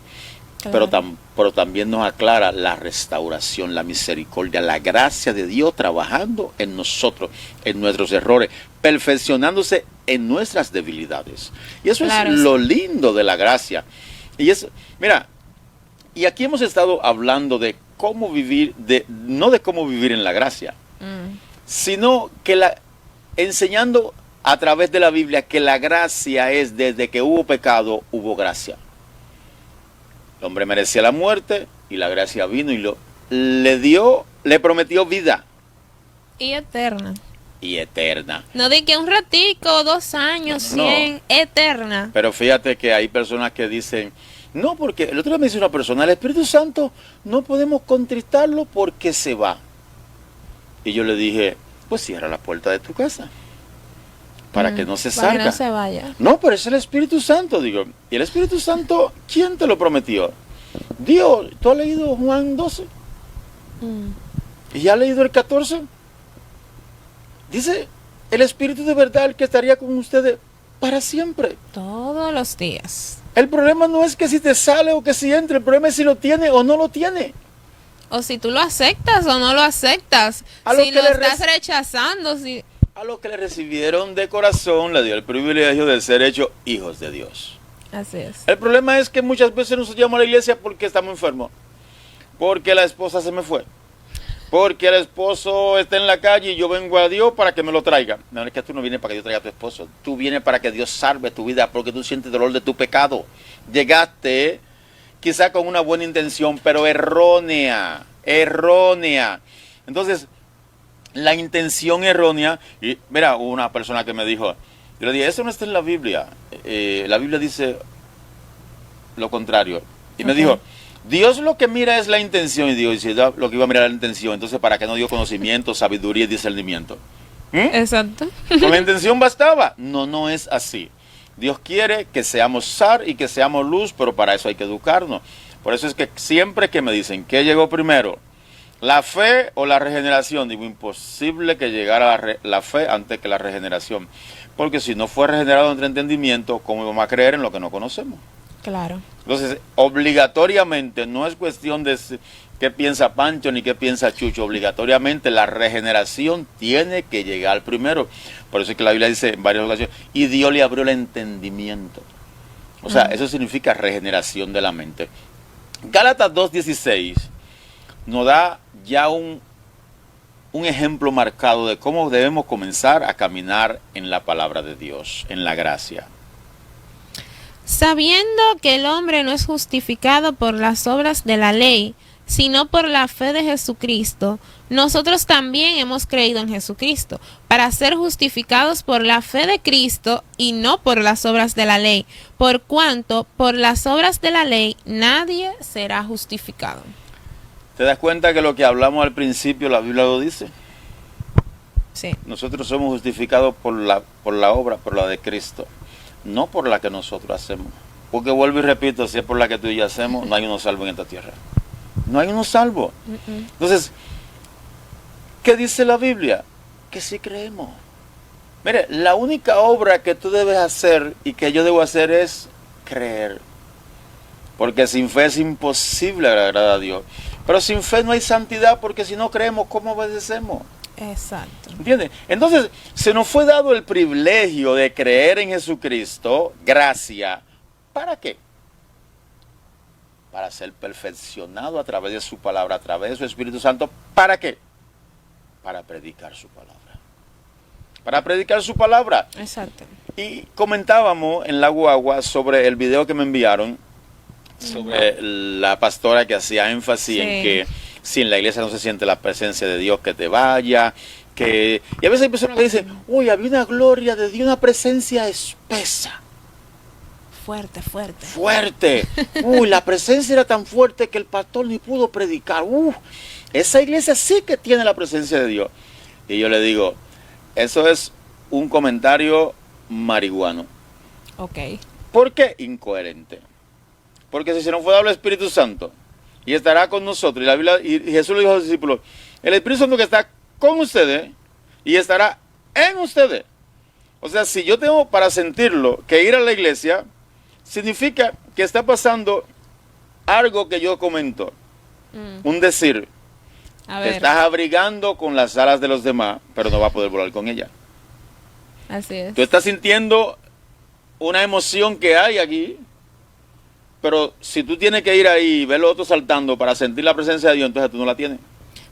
Claro. Pero también nos aclara la restauración, la misericordia, la gracia de Dios trabajando en nosotros, en nuestros errores, perfeccionándose en nuestras debilidades. Y eso Claro, es sí. lo lindo de la gracia. Y es, mira, y aquí hemos estado hablando de cómo vivir, no de cómo vivir en la gracia, sino que enseñando a través de la Biblia que la gracia es desde que hubo pecado, hubo gracia. El hombre merecía la muerte y la gracia vino y le prometió vida. Y eterna. Y eterna. No di que un ratico, 2 años, No. 100, eterna. Pero fíjate que hay personas que dicen, no, porque el otro día me dice una persona, el Espíritu Santo no podemos contristarlo porque se va. Y yo le dije, pues cierra la puerta de tu casa para que no se Para que salga. no se vaya. No, pero es el Espíritu Santo, digo. ¿Y el Espíritu Santo quién te lo prometió? Dios. ¿Tú has leído Juan 12? ¿Y ya has leído el 14? Dice, el Espíritu de verdad el que estaría con ustedes para siempre. Todos los días. El problema no es que si te sale o que si entra, el problema es si lo tiene o no lo tiene. O si tú lo aceptas o no lo aceptas. A lo Si que lo le estás rechazando. Si... A los que le recibieron de corazón le dio el privilegio de ser hechos hijos de Dios. Así es. El problema es que muchas veces nos llamamos a la iglesia porque estamos enfermos, porque la esposa se me fue, porque el esposo está en la calle y yo vengo a Dios para que me lo traiga. No, es que tú no vienes para que Dios traiga a tu esposo, tú vienes para que Dios salve tu vida porque tú sientes dolor de tu pecado. Llegaste quizá con una buena intención, pero errónea. Entonces, la intención errónea, y mira, hubo una persona que me dijo, yo le dije, eso no está en la Biblia. La Biblia dice lo contrario. Y me dijo, Dios lo que mira es la intención. Y Dios dice, lo que iba a mirar era la intención. Entonces, ¿para qué no dio conocimiento, sabiduría y discernimiento? Exacto. ¿Con la intención bastaba? No, no es así. Dios quiere que seamos sal y que seamos luz, pero para eso hay que educarnos. Por eso es que siempre que me dicen, ¿qué llegó primero? ¿La fe o la regeneración? Digo, imposible que llegara la fe antes que la regeneración. Porque si no fue regenerado entre entendimiento, ¿cómo vamos a creer en lo que no conocemos? Claro. Entonces, obligatoriamente, no es cuestión de qué piensa Pancho ni qué piensa Chucho. Obligatoriamente la regeneración tiene que llegar primero. Por eso es que la Biblia dice en varias ocasiones, y Dios le abrió el entendimiento. O sea, eso significa regeneración de la mente. Gálatas 2:16 nos da ya un ejemplo marcado de cómo debemos comenzar a caminar en la palabra de Dios, en la gracia. Sabiendo que el hombre no es justificado por las obras de la ley, sino por la fe de Jesucristo, nosotros también hemos creído en Jesucristo, para ser justificados por la fe de Cristo y no por las obras de la ley, por cuanto por las obras de la ley nadie será justificado. ¿Te das cuenta que lo que hablamos al principio la Biblia lo dice? Sí. Nosotros somos justificados por la obra, por la de Cristo, no por la que nosotros hacemos. Porque vuelvo y repito, si es por la que tú y yo hacemos, no hay uno salvo en esta tierra. No hay uno salvo. Entonces, ¿qué dice la Biblia? Que sí creemos. Mire, la única obra que tú debes hacer y que yo debo hacer es creer. Porque sin fe es imposible agradar a Dios. Pero sin fe no hay santidad, porque si no creemos, ¿cómo obedecemos? Exacto. ¿Entiendes? Entonces, se nos fue dado el privilegio de creer en Jesucristo, gracia. ¿Para qué? Para ser perfeccionado a través de su palabra, a través de su Espíritu Santo. ¿Para qué? Para predicar su palabra. Para predicar su palabra. Exacto. Y comentábamos en la guagua sobre el video que me enviaron, sobre la pastora que hacía énfasis en que si en la iglesia no se siente la presencia de Dios, que te vaya. Y a veces hay personas que dicen, uy, había una gloria de Dios, una presencia espesa. Fuerte. Fuerte. Uy, la presencia era tan fuerte que el pastor ni pudo predicar. Esa iglesia sí que tiene la presencia de Dios. Y yo le digo, eso es un comentario marihuano. Ok. ¿Por qué? Incoherente. Porque si se nos fue dado el Espíritu Santo y estará con nosotros, y la Biblia, y Jesús le dijo a los discípulos, el Espíritu Santo que está con ustedes y estará en ustedes. O sea, si yo tengo para sentirlo que ir a la iglesia, significa que está pasando algo que yo comento. Un decir. Te estás abrigando con las alas de los demás, pero no vas a poder volar con ella. Así es. Tú estás sintiendo una emoción que hay aquí, pero si tú tienes que ir ahí y ver los otros saltando para sentir la presencia de Dios, entonces tú no la tienes.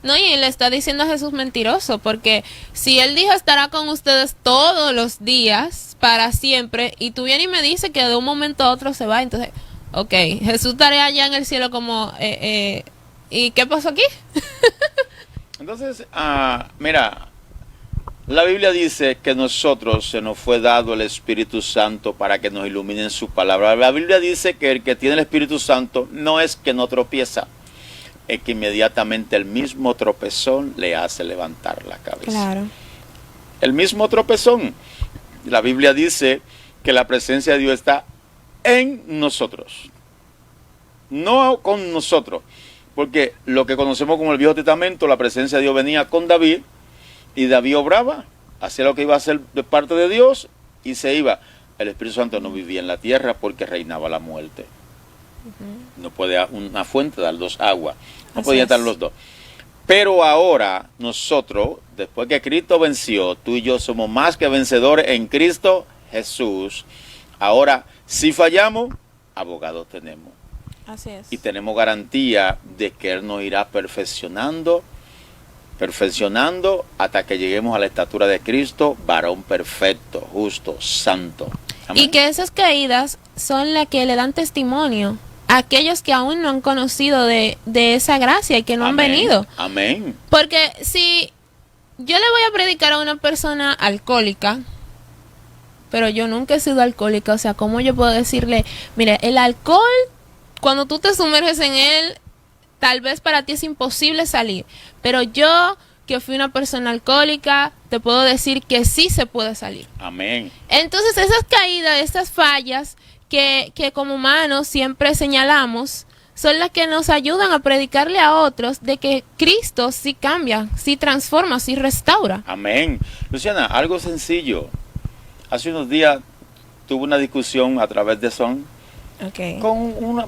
No, y le está diciendo a Jesús mentiroso, porque si él dijo estará con ustedes todos los días, para siempre, y tú vienes y me dices que de un momento a otro se va, entonces, ok, Jesús estará allá en el cielo como, ¿y qué pasó aquí? Entonces, mira, la Biblia dice que nosotros se nos fue dado el Espíritu Santo para que nos ilumine en su palabra. La Biblia dice que el que tiene el Espíritu Santo no es que no tropieza, es que inmediatamente el mismo tropezón le hace levantar la cabeza. Claro. El mismo tropezón. La Biblia dice que la presencia de Dios está en nosotros, no con nosotros. Porque lo que conocemos como el Viejo Testamento, la presencia de Dios venía con David, y David obraba, hacía lo que iba a hacer de parte de Dios, y se iba. El Espíritu Santo no vivía en la tierra porque reinaba la muerte. No puede una fuente dar dos aguas, no podía estar los dos. Pero ahora nosotros, después que Cristo venció, tú y yo somos más que vencedores en Cristo Jesús. Ahora, si fallamos, abogados tenemos. Así es. Y tenemos garantía de que Él nos irá perfeccionando hasta que lleguemos a la estatura de Cristo, varón perfecto, justo, santo. Amén. Y que esas caídas son las que le dan testimonio a aquellos que aún no han conocido de esa gracia y que no han venido. Amén. Porque si yo le voy a predicar a una persona alcohólica, pero yo nunca he sido alcohólica, o sea, ¿cómo yo puedo decirle, mire, el alcohol, cuando tú te sumerges en él, tal vez para ti es imposible salir, pero yo, que fui una persona alcohólica, te puedo decir que sí se puede salir. Amén. Entonces, esas caídas, esas fallas que como humanos siempre señalamos, son las que nos ayudan a predicarle a otros de que Cristo sí cambia, sí transforma, sí restaura. Amén. Luciana, algo sencillo. Hace unos días tuve una discusión a través de Zoom. Okay.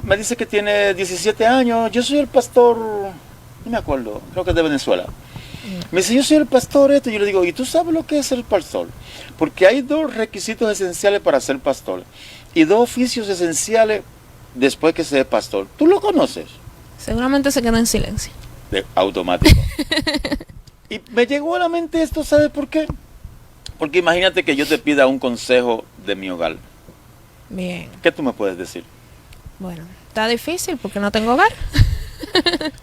Me dice que tiene 17 años. Yo soy el pastor, no me acuerdo, creo que es de Venezuela. Me dice, yo soy el pastor y yo le digo, ¿y tú sabes lo que es ser pastor? Porque hay dos requisitos esenciales para ser pastor y dos oficios esenciales después que se es pastor. ¿Tú lo conoces? Seguramente se queda en silencio. Automático. Y me llegó a la mente esto, ¿sabes por qué? Porque imagínate que yo te pida un consejo de mi hogar. Bien. ¿Qué tú me puedes decir? Bueno, está difícil porque no tengo hogar.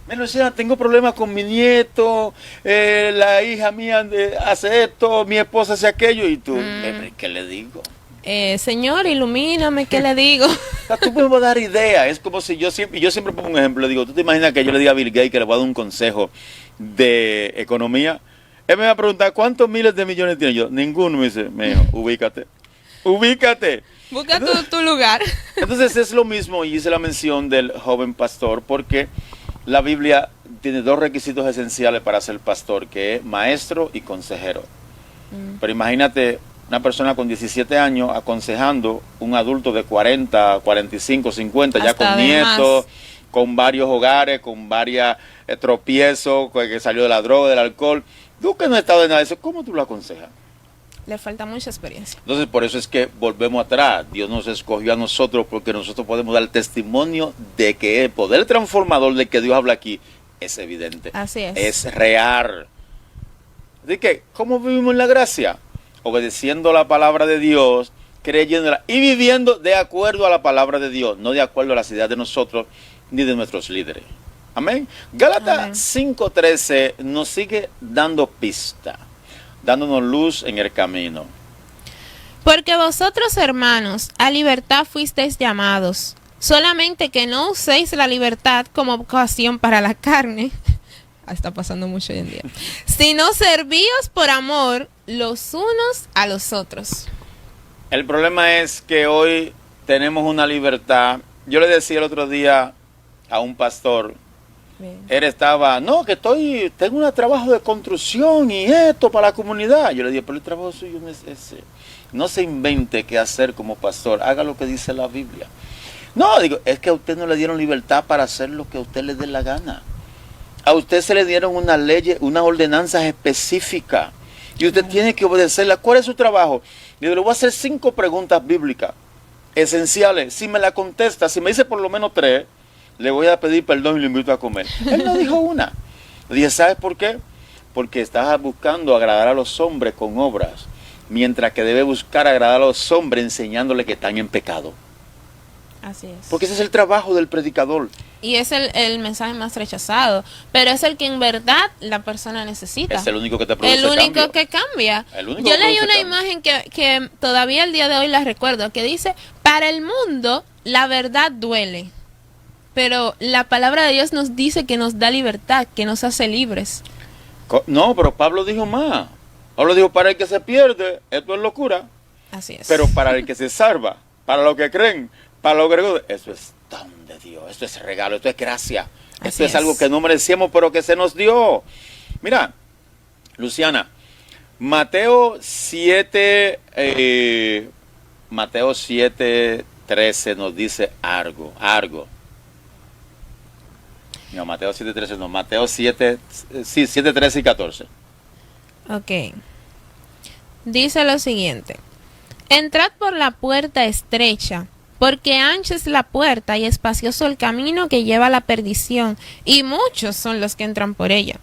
Mira, Luciana, tengo problemas con mi nieto, la hija mía hace esto, mi esposa hace aquello, y tú, ¿qué le digo? Señor, ilumíname, ¿qué le digo? O sea, tú me vas a dar idea. Es como si yo siempre pongo un ejemplo. Digo, ¿tú te imaginas que yo le diga a Bill Gates que le voy a dar un consejo de economía? Él me va a preguntar, ¿cuántos miles de millones tiene yo? Ninguno. Me dice, me dijo, ubícate. Busca tu lugar. Entonces es lo mismo, y hice la mención del joven pastor, porque la Biblia tiene dos requisitos esenciales para ser pastor, que es maestro y consejero. Pero imagínate una persona con 17 años aconsejando un adulto de 40, 45, 50, ya con nietos, con varios hogares, con varios tropiezos, que salió de la droga, del alcohol. Tú que no has estado en nada de eso, ¿cómo tú lo aconsejas? Le falta mucha experiencia. Entonces, por eso es que volvemos atrás. Dios nos escogió a nosotros porque nosotros podemos dar testimonio de que el poder transformador de que Dios habla aquí es evidente. Así es. Es real. Así que, ¿cómo vivimos en la gracia? Obedeciendo la palabra de Dios, creyéndola y viviendo de acuerdo a la palabra de Dios, no de acuerdo a las ideas de nosotros ni de nuestros líderes. Amén. Gálatas 5:13 nos sigue dando pista, dándonos luz en el camino. Porque vosotros, hermanos, a libertad fuisteis llamados, solamente que no uséis la libertad como ocasión para la carne. Está pasando mucho hoy en día. Sino servíos por amor los unos a los otros. El problema es que hoy tenemos una libertad. Yo le decía el otro día a un pastor, él estaba, no, que tengo un trabajo de construcción y esto para la comunidad. Yo le dije, pero el trabajo suyo no es ese. No se invente qué hacer como pastor, haga lo que dice la Biblia. No, digo, es que a usted no le dieron libertad para hacer lo que a usted le dé la gana. A usted se le dieron una ley, unas ordenanzas específicas y usted tiene que obedecerla. ¿Cuál es su trabajo? Yo le voy a hacer 5 preguntas bíblicas esenciales. Si me la contesta, si me dice por lo menos 3, le voy a pedir perdón y le invito a comer. Él no dijo una. Le dije, ¿sabes por qué? Porque estás buscando agradar a los hombres con obras, mientras que debe buscar agradar a los hombres enseñándole que están en pecado. Así es. Porque ese es el trabajo del predicador. Y es el mensaje más rechazado, pero es el que en verdad la persona necesita. Es el único que te produce el único cambio. que cambia. El único Yo que leí produce una cambio. imagen que todavía el día de hoy la recuerdo, que dice, para el mundo la verdad duele, pero la palabra de Dios nos dice que nos da libertad, que nos hace libres. No, pero Pablo dijo más. Pablo dijo, para el que se pierde, esto es locura. Así es. Pero para el que se salva, para los que creen, para los que... Eso es don de Dios, esto es regalo, esto es gracia. Esto es algo que no merecíamos, pero que se nos dio. Mira, Luciana, Mateo 7:13 nos dice algo. No, Mateo 7:13 no, Mateo 7:13 y 14. Ok. Dice lo siguiente. Entrad por la puerta estrecha, porque ancha es la puerta y espacioso el camino que lleva a la perdición, y muchos son los que entran por ella.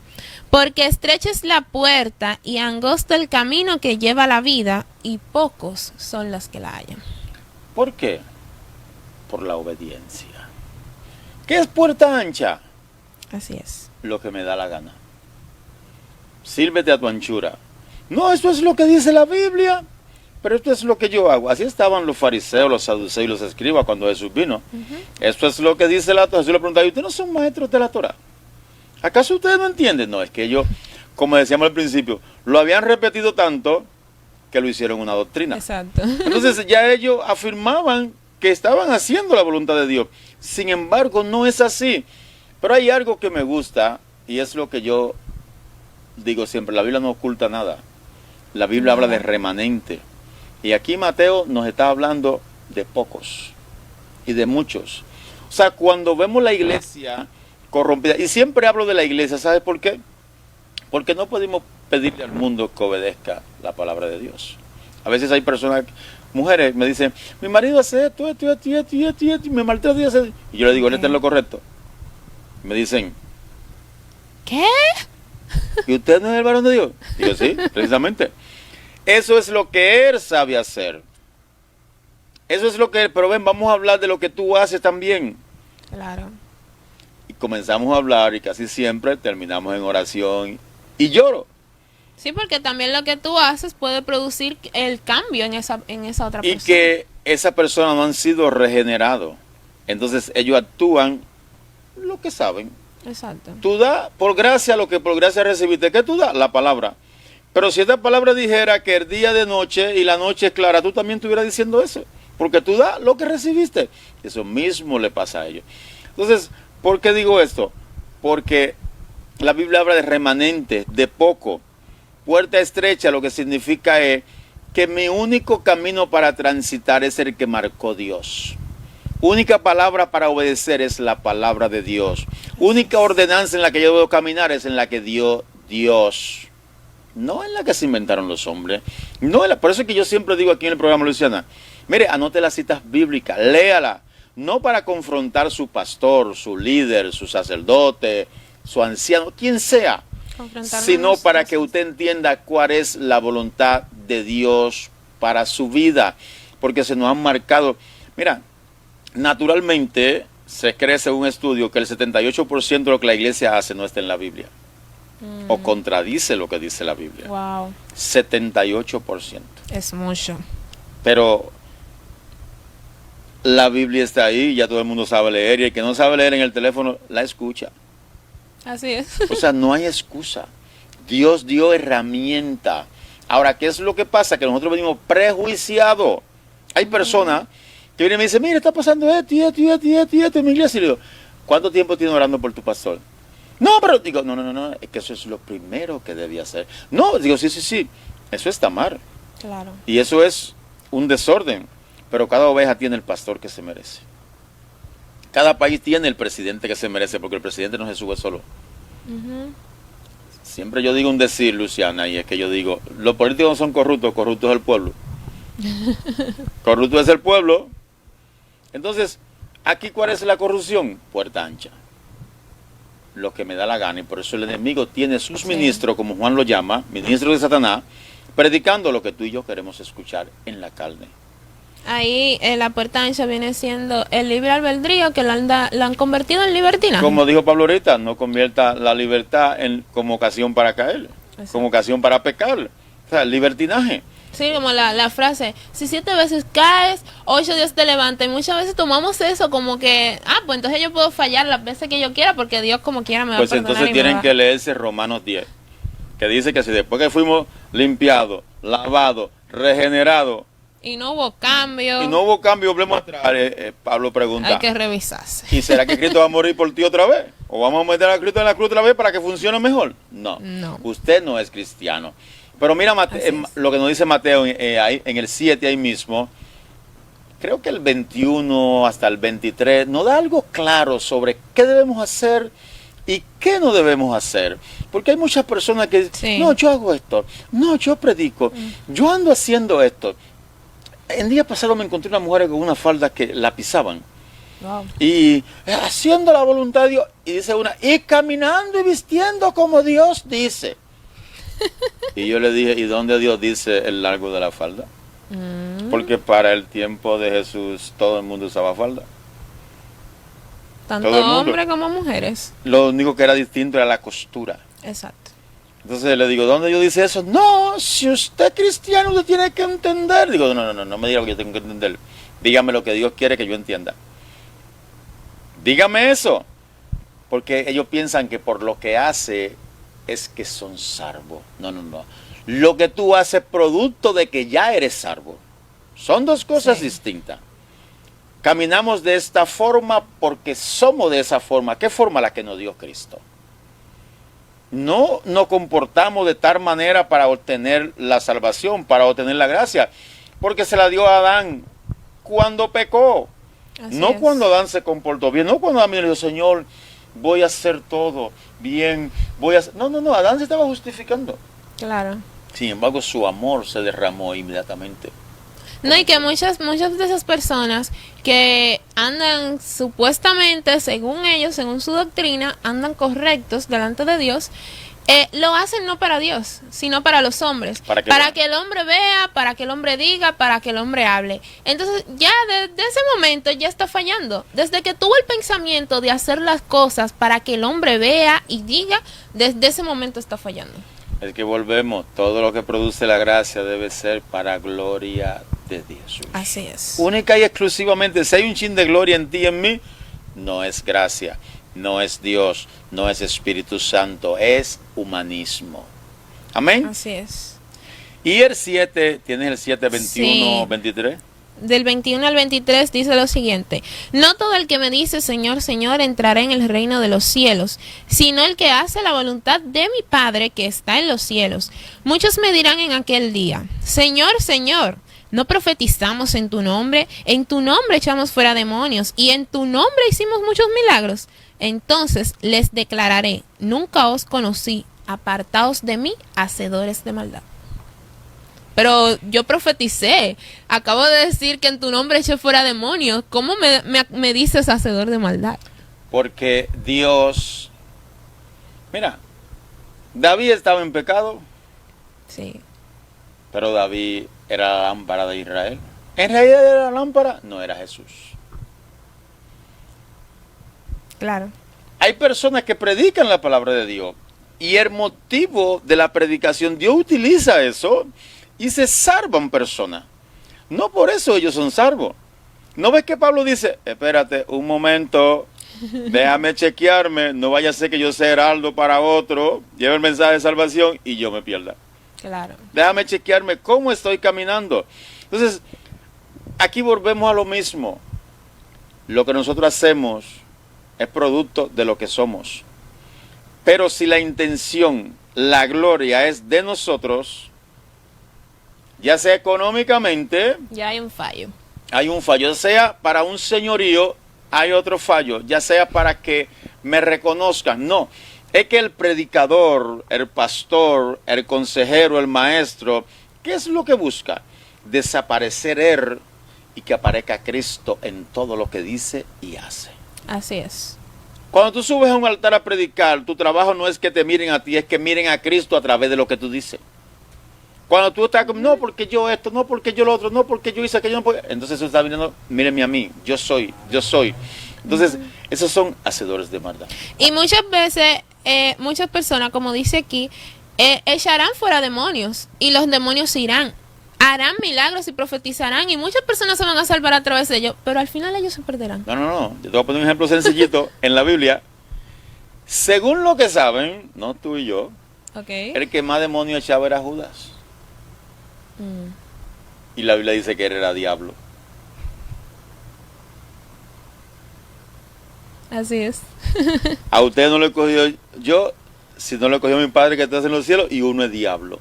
Porque estrecha es la puerta y angosto el camino que lleva a la vida, y pocos son los que la hallan. ¿Por qué? Por la obediencia. ¿Qué es puerta ancha? Así es. Lo que me da la gana. Sírvete a tu anchura. No, esto es lo que dice la Biblia, pero esto es lo que yo hago. Así estaban los fariseos, los saduceos y los escribas cuando Jesús vino. Esto es lo que dice la Torah. Jesús le preguntaba, ¿y ustedes no son maestros de la Torah? ¿Acaso ustedes no entienden? No, es que ellos, como decíamos al principio, lo habían repetido tanto que lo hicieron una doctrina. Exacto. Entonces ya ellos afirmaban que estaban haciendo la voluntad de Dios. Sin embargo, no es así. Pero hay algo que me gusta y es lo que yo digo siempre. La Biblia no oculta nada. La Biblia habla de remanente. Y aquí Mateo nos está hablando de pocos y de muchos. O sea, cuando vemos la iglesia corrompida, y siempre hablo de la iglesia, ¿sabes por qué? Porque no podemos pedirle al mundo que obedezca la palabra de Dios. A veces hay personas, mujeres, me dicen, mi marido hace esto, y me maltrata y hace... Y yo le digo, él está en lo correcto. Me dicen, ¿qué? ¿y usted no es el varón de Dios? Y yo, sí, precisamente. Eso es lo que él sabe hacer. Eso es lo que, pero ven, vamos a hablar de lo que tú haces también. Claro. Y comenzamos a hablar y casi siempre terminamos en oración y lloro. Sí, porque también lo que tú haces puede producir el cambio en esa otra persona. Y que esa persona no han sido regenerados. Entonces ellos actúan lo que saben. Exacto. Tú das por gracia lo que por gracia recibiste. ¿Qué tú das? La palabra. Pero si esta palabra dijera que el día de noche y la noche es clara, tú también estuvieras diciendo eso. Porque tú das lo que recibiste. Eso mismo le pasa a ellos. Entonces, ¿por qué digo esto? Porque la Biblia habla de remanente, de poco. Puerta estrecha, lo que significa es que mi único camino para transitar es el que marcó Dios. Única palabra para obedecer es la palabra de Dios. Única ordenanza en la que yo debo caminar es en la que dio Dios. No en la que se inventaron los hombres. No en la, por eso es que yo siempre digo aquí en el programa, Luciana, mire, anote las citas bíblicas, léala. No para confrontar su pastor, su líder, su sacerdote, su anciano, quien sea, sino para que usted entienda cuál es la voluntad de Dios para su vida. Porque se nos han marcado. Mira, naturalmente se cree según un estudio que el 78% de lo que la iglesia hace no está en la Biblia. O contradice lo que dice la Biblia. Wow. 78%. Es mucho. Pero la Biblia está ahí, ya todo el mundo sabe leer, y el que no sabe leer en el teléfono, la escucha. Así es. O sea, no hay excusa. Dios dio herramienta. Ahora, ¿qué es lo que pasa? Que nosotros venimos prejuiciados. Hay personas que vienen y me dicen, mira, está pasando esto y esto y esto y esto y esto en mi iglesia. Y le digo, ¿cuánto tiempo tienes orando por tu pastor? No, pero digo, no, es que eso es lo primero que debía hacer. No, digo, sí, eso está mal. Claro. Y eso es un desorden. Pero cada oveja tiene el pastor que se merece. Cada país tiene el presidente que se merece, porque el presidente no se sube solo. Siempre yo digo un decir, Luciana, y es que yo digo, los políticos no son corruptos, corrupto es el pueblo. Corrupto es el pueblo. Entonces, aquí, ¿cuál es la corrupción? Puerta ancha. Lo que me da la gana, y por eso el enemigo tiene sus ministros, como Juan lo llama, ministros de Satanás, predicando lo que tú y yo queremos escuchar en la carne. Ahí la puerta ancha viene siendo el libre albedrío, que lo han convertido en libertinaje. Como dijo Pablo ahorita, no convierta la libertad como ocasión para caer, como ocasión para pecar. O sea, libertinaje. Sí, como la frase, si 7 veces caes, 8 Dios te levanta. Y muchas veces tomamos eso como que, pues entonces yo puedo fallar las veces que yo quiera, porque Dios como quiera me va a perdonar. Pues entonces tienen que leerse Romanos 10, que dice que si después que fuimos limpiados, lavados, regenerados, y no hubo cambio. Volvemos atrás. Pablo pregunta, hay que revisarse. ¿Y será que Cristo va a morir por ti otra vez? ¿O vamos a meter a Cristo en la cruz otra vez para que funcione mejor? No. Usted no es cristiano. Pero mira lo que nos dice Mateo ahí, en el 7 ahí mismo, creo que el 21 hasta el 23, nos da algo claro sobre qué debemos hacer y qué no debemos hacer. Porque hay muchas personas que dicen, no, yo hago esto, no, yo predico, yo ando haciendo esto. El día pasado me encontré una mujer con una falda que la pisaban. Wow. Y haciendo la voluntad de Dios, y dice una, y caminando y vistiendo como Dios dice. Y yo le dije, ¿y dónde Dios dice el largo de la falda? Porque para el tiempo de Jesús todo el mundo usaba falda. Tanto hombres como mujeres. Lo único que era distinto era la costura. Exacto. Entonces le digo, ¿dónde Dios dice eso? No, si usted es cristiano, usted tiene que entender. Digo, no me diga lo que yo tengo que entender. Dígame lo que Dios quiere que yo entienda. Dígame eso. Porque ellos piensan que por lo que hace es que son salvos. No. Lo que tú haces es producto de que ya eres salvo. Son dos cosas distintas. Caminamos de esta forma porque somos de esa forma. ¿Qué forma? La que nos dio Cristo. No nos comportamos de tal manera para obtener la salvación, para obtener la gracia, porque se la dio a Adán cuando pecó. No cuando Adán se comportó bien, no cuando Adán me dijo, Señor, voy a hacer todo bien, No, Adán se estaba justificando. Claro. Sin embargo, su amor se derramó inmediatamente. No, y que muchas de esas personas que andan supuestamente, según ellos, según su doctrina, andan correctos delante de Dios, lo hacen no para Dios, sino para los hombres. Para que el hombre vea, para que el hombre diga, para que el hombre hable. Entonces ya desde ese momento ya está fallando. Desde que tuvo el pensamiento de hacer las cosas para que el hombre vea y diga, desde ese momento está fallando. Es que volvemos, todo lo que produce la gracia debe ser para gloria de Dios. Así es. Única y exclusivamente, si hay un chin de gloria en ti y en mí, no es gracia. No es Dios, no es Espíritu Santo, es humanismo. Amén. Así es. Y el 7, ¿tienes el 7, 21, Sí. 23? Del 21 al 23 dice lo siguiente: no todo el que me dice Señor, Señor entrará en el reino de los cielos, sino el que hace la voluntad de mi Padre que está en los cielos. Muchos me dirán en aquel día: Señor, Señor, ¿no profetizamos en tu nombre echamos fuera demonios, y en tu nombre hicimos muchos milagros? Entonces les declararé: nunca os conocí, apartaos de mí, hacedores de maldad. Pero yo profeticé, acabo de decir que en tu nombre eché fuera demonios. ¿Cómo me dices hacedor de maldad? Porque Dios, mira, David estaba en pecado, Sí, pero David era la lámpara de Israel. ¿En realidad era la lámpara? No, era Jesús. claro. Hay personas que predican la palabra de Dios y el motivo de la predicación, Dios utiliza eso y se salvan personas. No por eso ellos son salvos. ¿No ves que Pablo dice: espérate un momento, déjame chequearme, no vaya a ser que yo sea heraldo para otro, lleve el mensaje de salvación y yo me pierda? Claro. Déjame chequearme cómo estoy caminando. Entonces, aquí volvemos a lo mismo. Lo que nosotros hacemos es producto de lo que somos. Pero si la intención, la gloria es de nosotros, ya sea económicamente, Ya hay un fallo. hay un fallo. Ya sea para un señorío, hay otro fallo. Ya sea para que me reconozcan. No, es que el predicador, el pastor, el consejero, el maestro, ¿qué es lo que busca? Desaparecer él y que aparezca Cristo en todo lo que dice y hace. Así es. Cuando tú subes a un altar a predicar, tu trabajo no es que te miren a ti, es que miren a Cristo a través de lo que tú dices. Cuando tú estás como, no porque yo esto, no porque yo lo otro, no porque yo hice aquello, no porque... Entonces tú estás viniendo, mírenme a mí, yo soy. Entonces, esos son hacedores de maldad. Y muchas veces, muchas personas, como dice aquí, echarán fuera demonios y los demonios irán. Harán milagros y profetizarán y muchas personas se van a salvar a través de ellos, pero al final ellos se perderán. No. Yo te voy a poner un ejemplo sencillito. En la Biblia, según lo que saben, no tú y yo, Okay. el que más demonios echaba era Judas. Y la Biblia dice que él era diablo. Así es. A usted no lo he cogido yo, si no lo he cogido mi Padre que está en los cielos, y uno es diablo.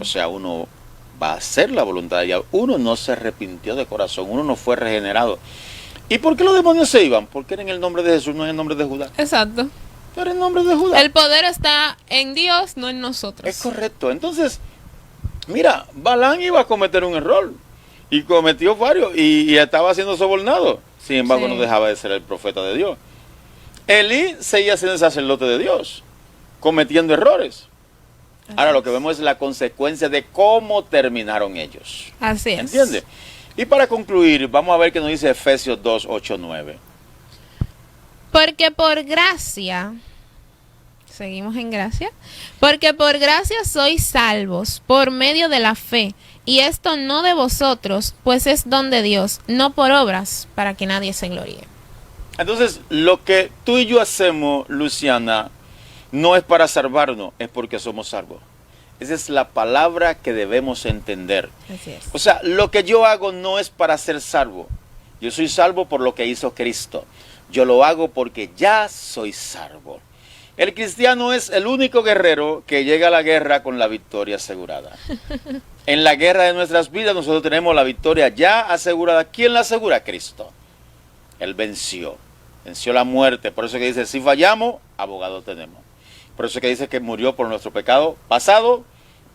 O sea, uno va a hacer la voluntad de Dios. Uno no se arrepintió de corazón, uno no fue regenerado. ¿Y por qué los demonios se iban? Porque era en el nombre de Jesús, no en el nombre de Judas. Exacto. Era en el nombre de Judas. El poder está en Dios, no en nosotros. Es correcto. Entonces, mira, Balán iba a cometer un error. Y cometió varios. Y estaba siendo sobornado. Sin embargo, Sí. no dejaba de ser el profeta de Dios. Elí seguía siendo el sacerdote de Dios, cometiendo errores. Ahora lo que vemos es la consecuencia de cómo terminaron ellos. Así es. ¿Entiendes? Y para concluir, vamos a ver qué nos dice Efesios 2, 8, 9. Porque por gracia, seguimos en gracia, porque por gracia sois salvos por medio de la fe, y esto no de vosotros, pues es don de Dios, no por obras, para que nadie se gloríe. Entonces, lo que tú y yo hacemos, Luciana, no es para salvarnos, es porque somos salvos. Esa es la palabra que debemos entender. Así es. O sea, lo que yo hago no es para ser salvo. Yo soy salvo por lo que hizo Cristo. Yo lo hago porque ya soy salvo. El cristiano es el único guerrero que llega a la guerra con la victoria asegurada. En la guerra de nuestras vidas nosotros tenemos la victoria ya asegurada. ¿Quién la asegura? Cristo. Él venció. Venció la muerte. Por eso que dice, si fallamos, abogado tenemos. Por eso que dice que murió por nuestro pecado pasado,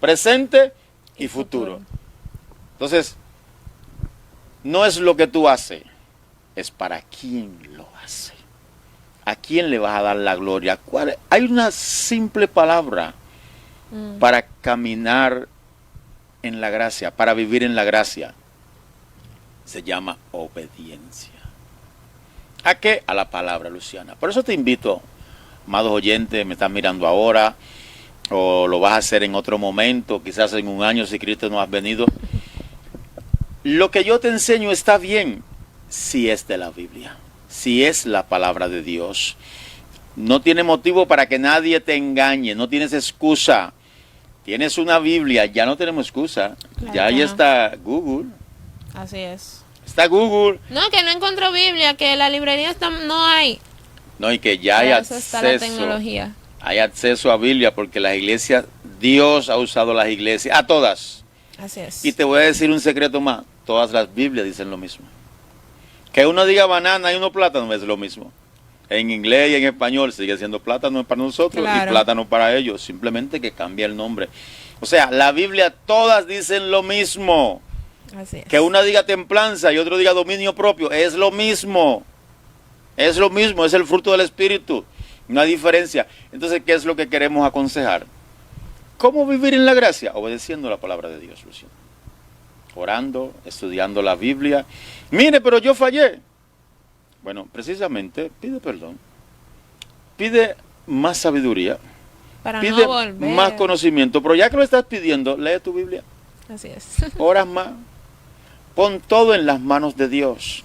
presente y futuro. Entonces, no es lo que tú haces, es para quién lo hace. ¿A quién le vas a dar la gloria? Hay una simple palabra para caminar en la gracia, para vivir en la gracia. Se llama obediencia. ¿A qué? A la palabra, Luciana. Por eso te invito, amados oyentes, me estás mirando ahora, o lo vas a hacer en otro momento, quizás en un año si Cristo no has venido. Lo que yo te enseño está bien si es de la Biblia, si es la palabra de Dios. No tiene motivo para que nadie te engañe, no tienes excusa. Tienes una Biblia, ya no tenemos excusa. Claro. Ya ahí está Google. Así es. Está Google. No, que no encontró Biblia, que la librería no hay. No, y que ya hay Eso está la acceso. tecnología. Hay acceso a Biblia porque las iglesias, Dios ha usado las iglesias, a todas. Así es. Y te voy a decir un secreto más, todas las Biblias dicen lo mismo. Que uno diga banana y uno plátano es lo mismo. En inglés y en español sigue siendo plátano para nosotros y plátano para ellos, simplemente que cambia el nombre. O sea, la Biblia todas dicen lo mismo. Así es. Que una diga templanza y otro diga dominio propio, es lo mismo. Es lo mismo, es el fruto del Espíritu. No hay diferencia. Entonces, ¿qué es lo que queremos aconsejar? ¿Cómo vivir en la gracia? Obedeciendo la palabra de Dios, Luciano. Orando, estudiando la Biblia. Mire, pero yo fallé. Bueno, precisamente, pide perdón. Pide más sabiduría. Para pide no volver. más conocimiento. Pero ya que lo estás pidiendo, lee tu Biblia. Así es. Oras más. Pon todo en las manos de Dios.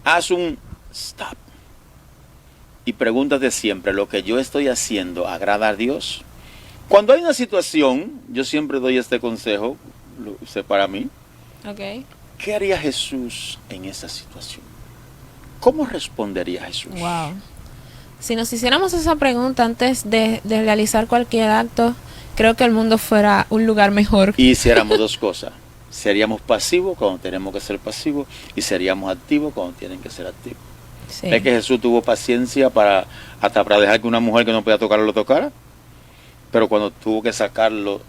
Haz un stop. Y pregúntate siempre, ¿lo que yo estoy haciendo agrada a Dios? Cuando hay una situación, yo siempre doy este consejo, lo usé para mí. Ok. ¿Qué haría Jesús en esa situación? ¿Cómo respondería Jesús? Wow. Si nos hiciéramos esa pregunta antes de realizar cualquier acto, creo que el mundo fuera un lugar mejor. Y hiciéramos dos cosas. Seríamos pasivos cuando tenemos que ser pasivos y seríamos activos cuando tienen que ser activos. Sí. ¿Ves que Jesús tuvo paciencia hasta para dejar que una mujer que no podía tocarlo lo tocara? Pero cuando tuvo que sacarlo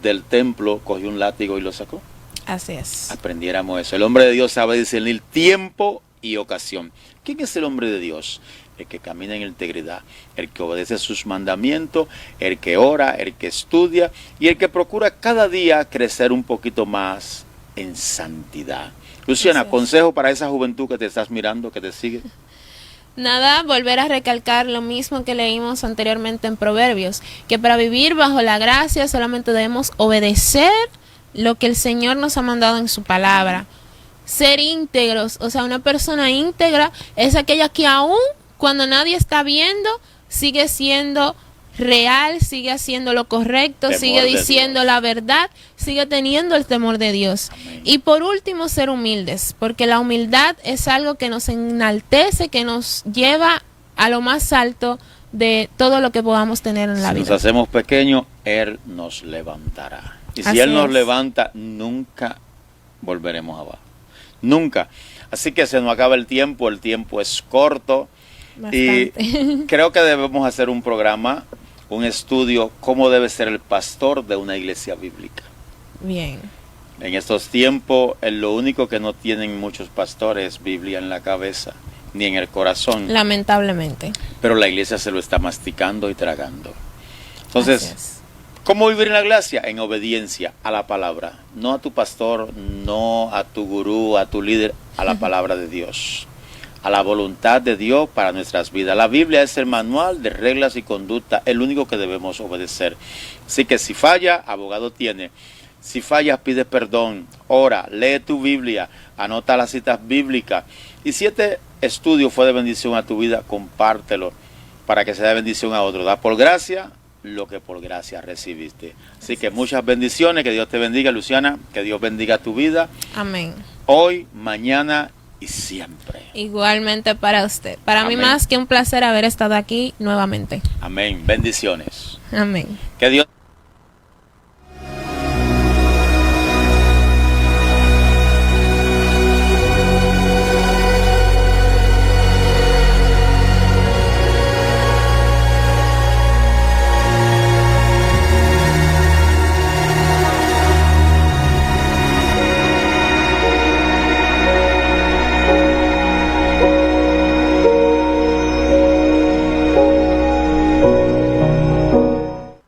del templo, cogió un látigo y lo sacó. Así es. Aprendiéramos eso. El hombre de Dios sabe discernir tiempo y ocasión. ¿Quién es el hombre de Dios? El que camina en integridad, el que obedece sus mandamientos, el que ora, el que estudia y el que procura cada día crecer un poquito más en santidad. Luciana, consejo para esa juventud que te estás mirando, que te sigue. Nada, volver a recalcar lo mismo que leímos anteriormente en Proverbios, que para vivir bajo la gracia solamente debemos obedecer lo que el Señor nos ha mandado en su palabra. Ser íntegros, o sea, una persona íntegra es aquella que aún cuando nadie está viendo, sigue siendo real, sigue haciendo lo correcto, sigue diciendo la verdad, sigue teniendo el temor de Dios. Amén. Y por último, ser humildes, porque la humildad es algo que nos enaltece, que nos lleva a lo más alto de todo lo que podamos tener en la vida. Si nos hacemos pequeños, Él nos levantará. Y si Él nos levanta, nunca volveremos abajo. Nunca. Así que se nos acaba el tiempo es corto. Bastante. Y creo que debemos hacer un programa, un estudio, cómo debe ser el pastor de una iglesia bíblica. Bien. En estos tiempos, lo único que no tienen muchos pastores es Biblia en la cabeza, ni en el corazón. Lamentablemente. Pero la iglesia se lo está masticando y tragando. Entonces, ¿cómo vivir en la gracia? En obediencia a la palabra. No a tu pastor, no a tu gurú, a tu líder, a la palabra de Dios. A la voluntad de Dios para nuestras vidas. La Biblia es el manual de reglas y conducta, el único que debemos obedecer. Así que si falla, abogado tiene. Si fallas, pide perdón, ora, lee tu Biblia, anota las citas bíblicas. Y si este estudio fue de bendición a tu vida, compártelo para que sea de bendición a otro. Da por gracia lo que por gracia recibiste. Así que muchas bendiciones, que Dios te bendiga, Luciana, que Dios bendiga tu vida. Amén. Hoy, mañana y siempre. Igualmente para usted. Para mí más que un placer haber estado aquí nuevamente. Amén. Bendiciones. Amén. Que Dios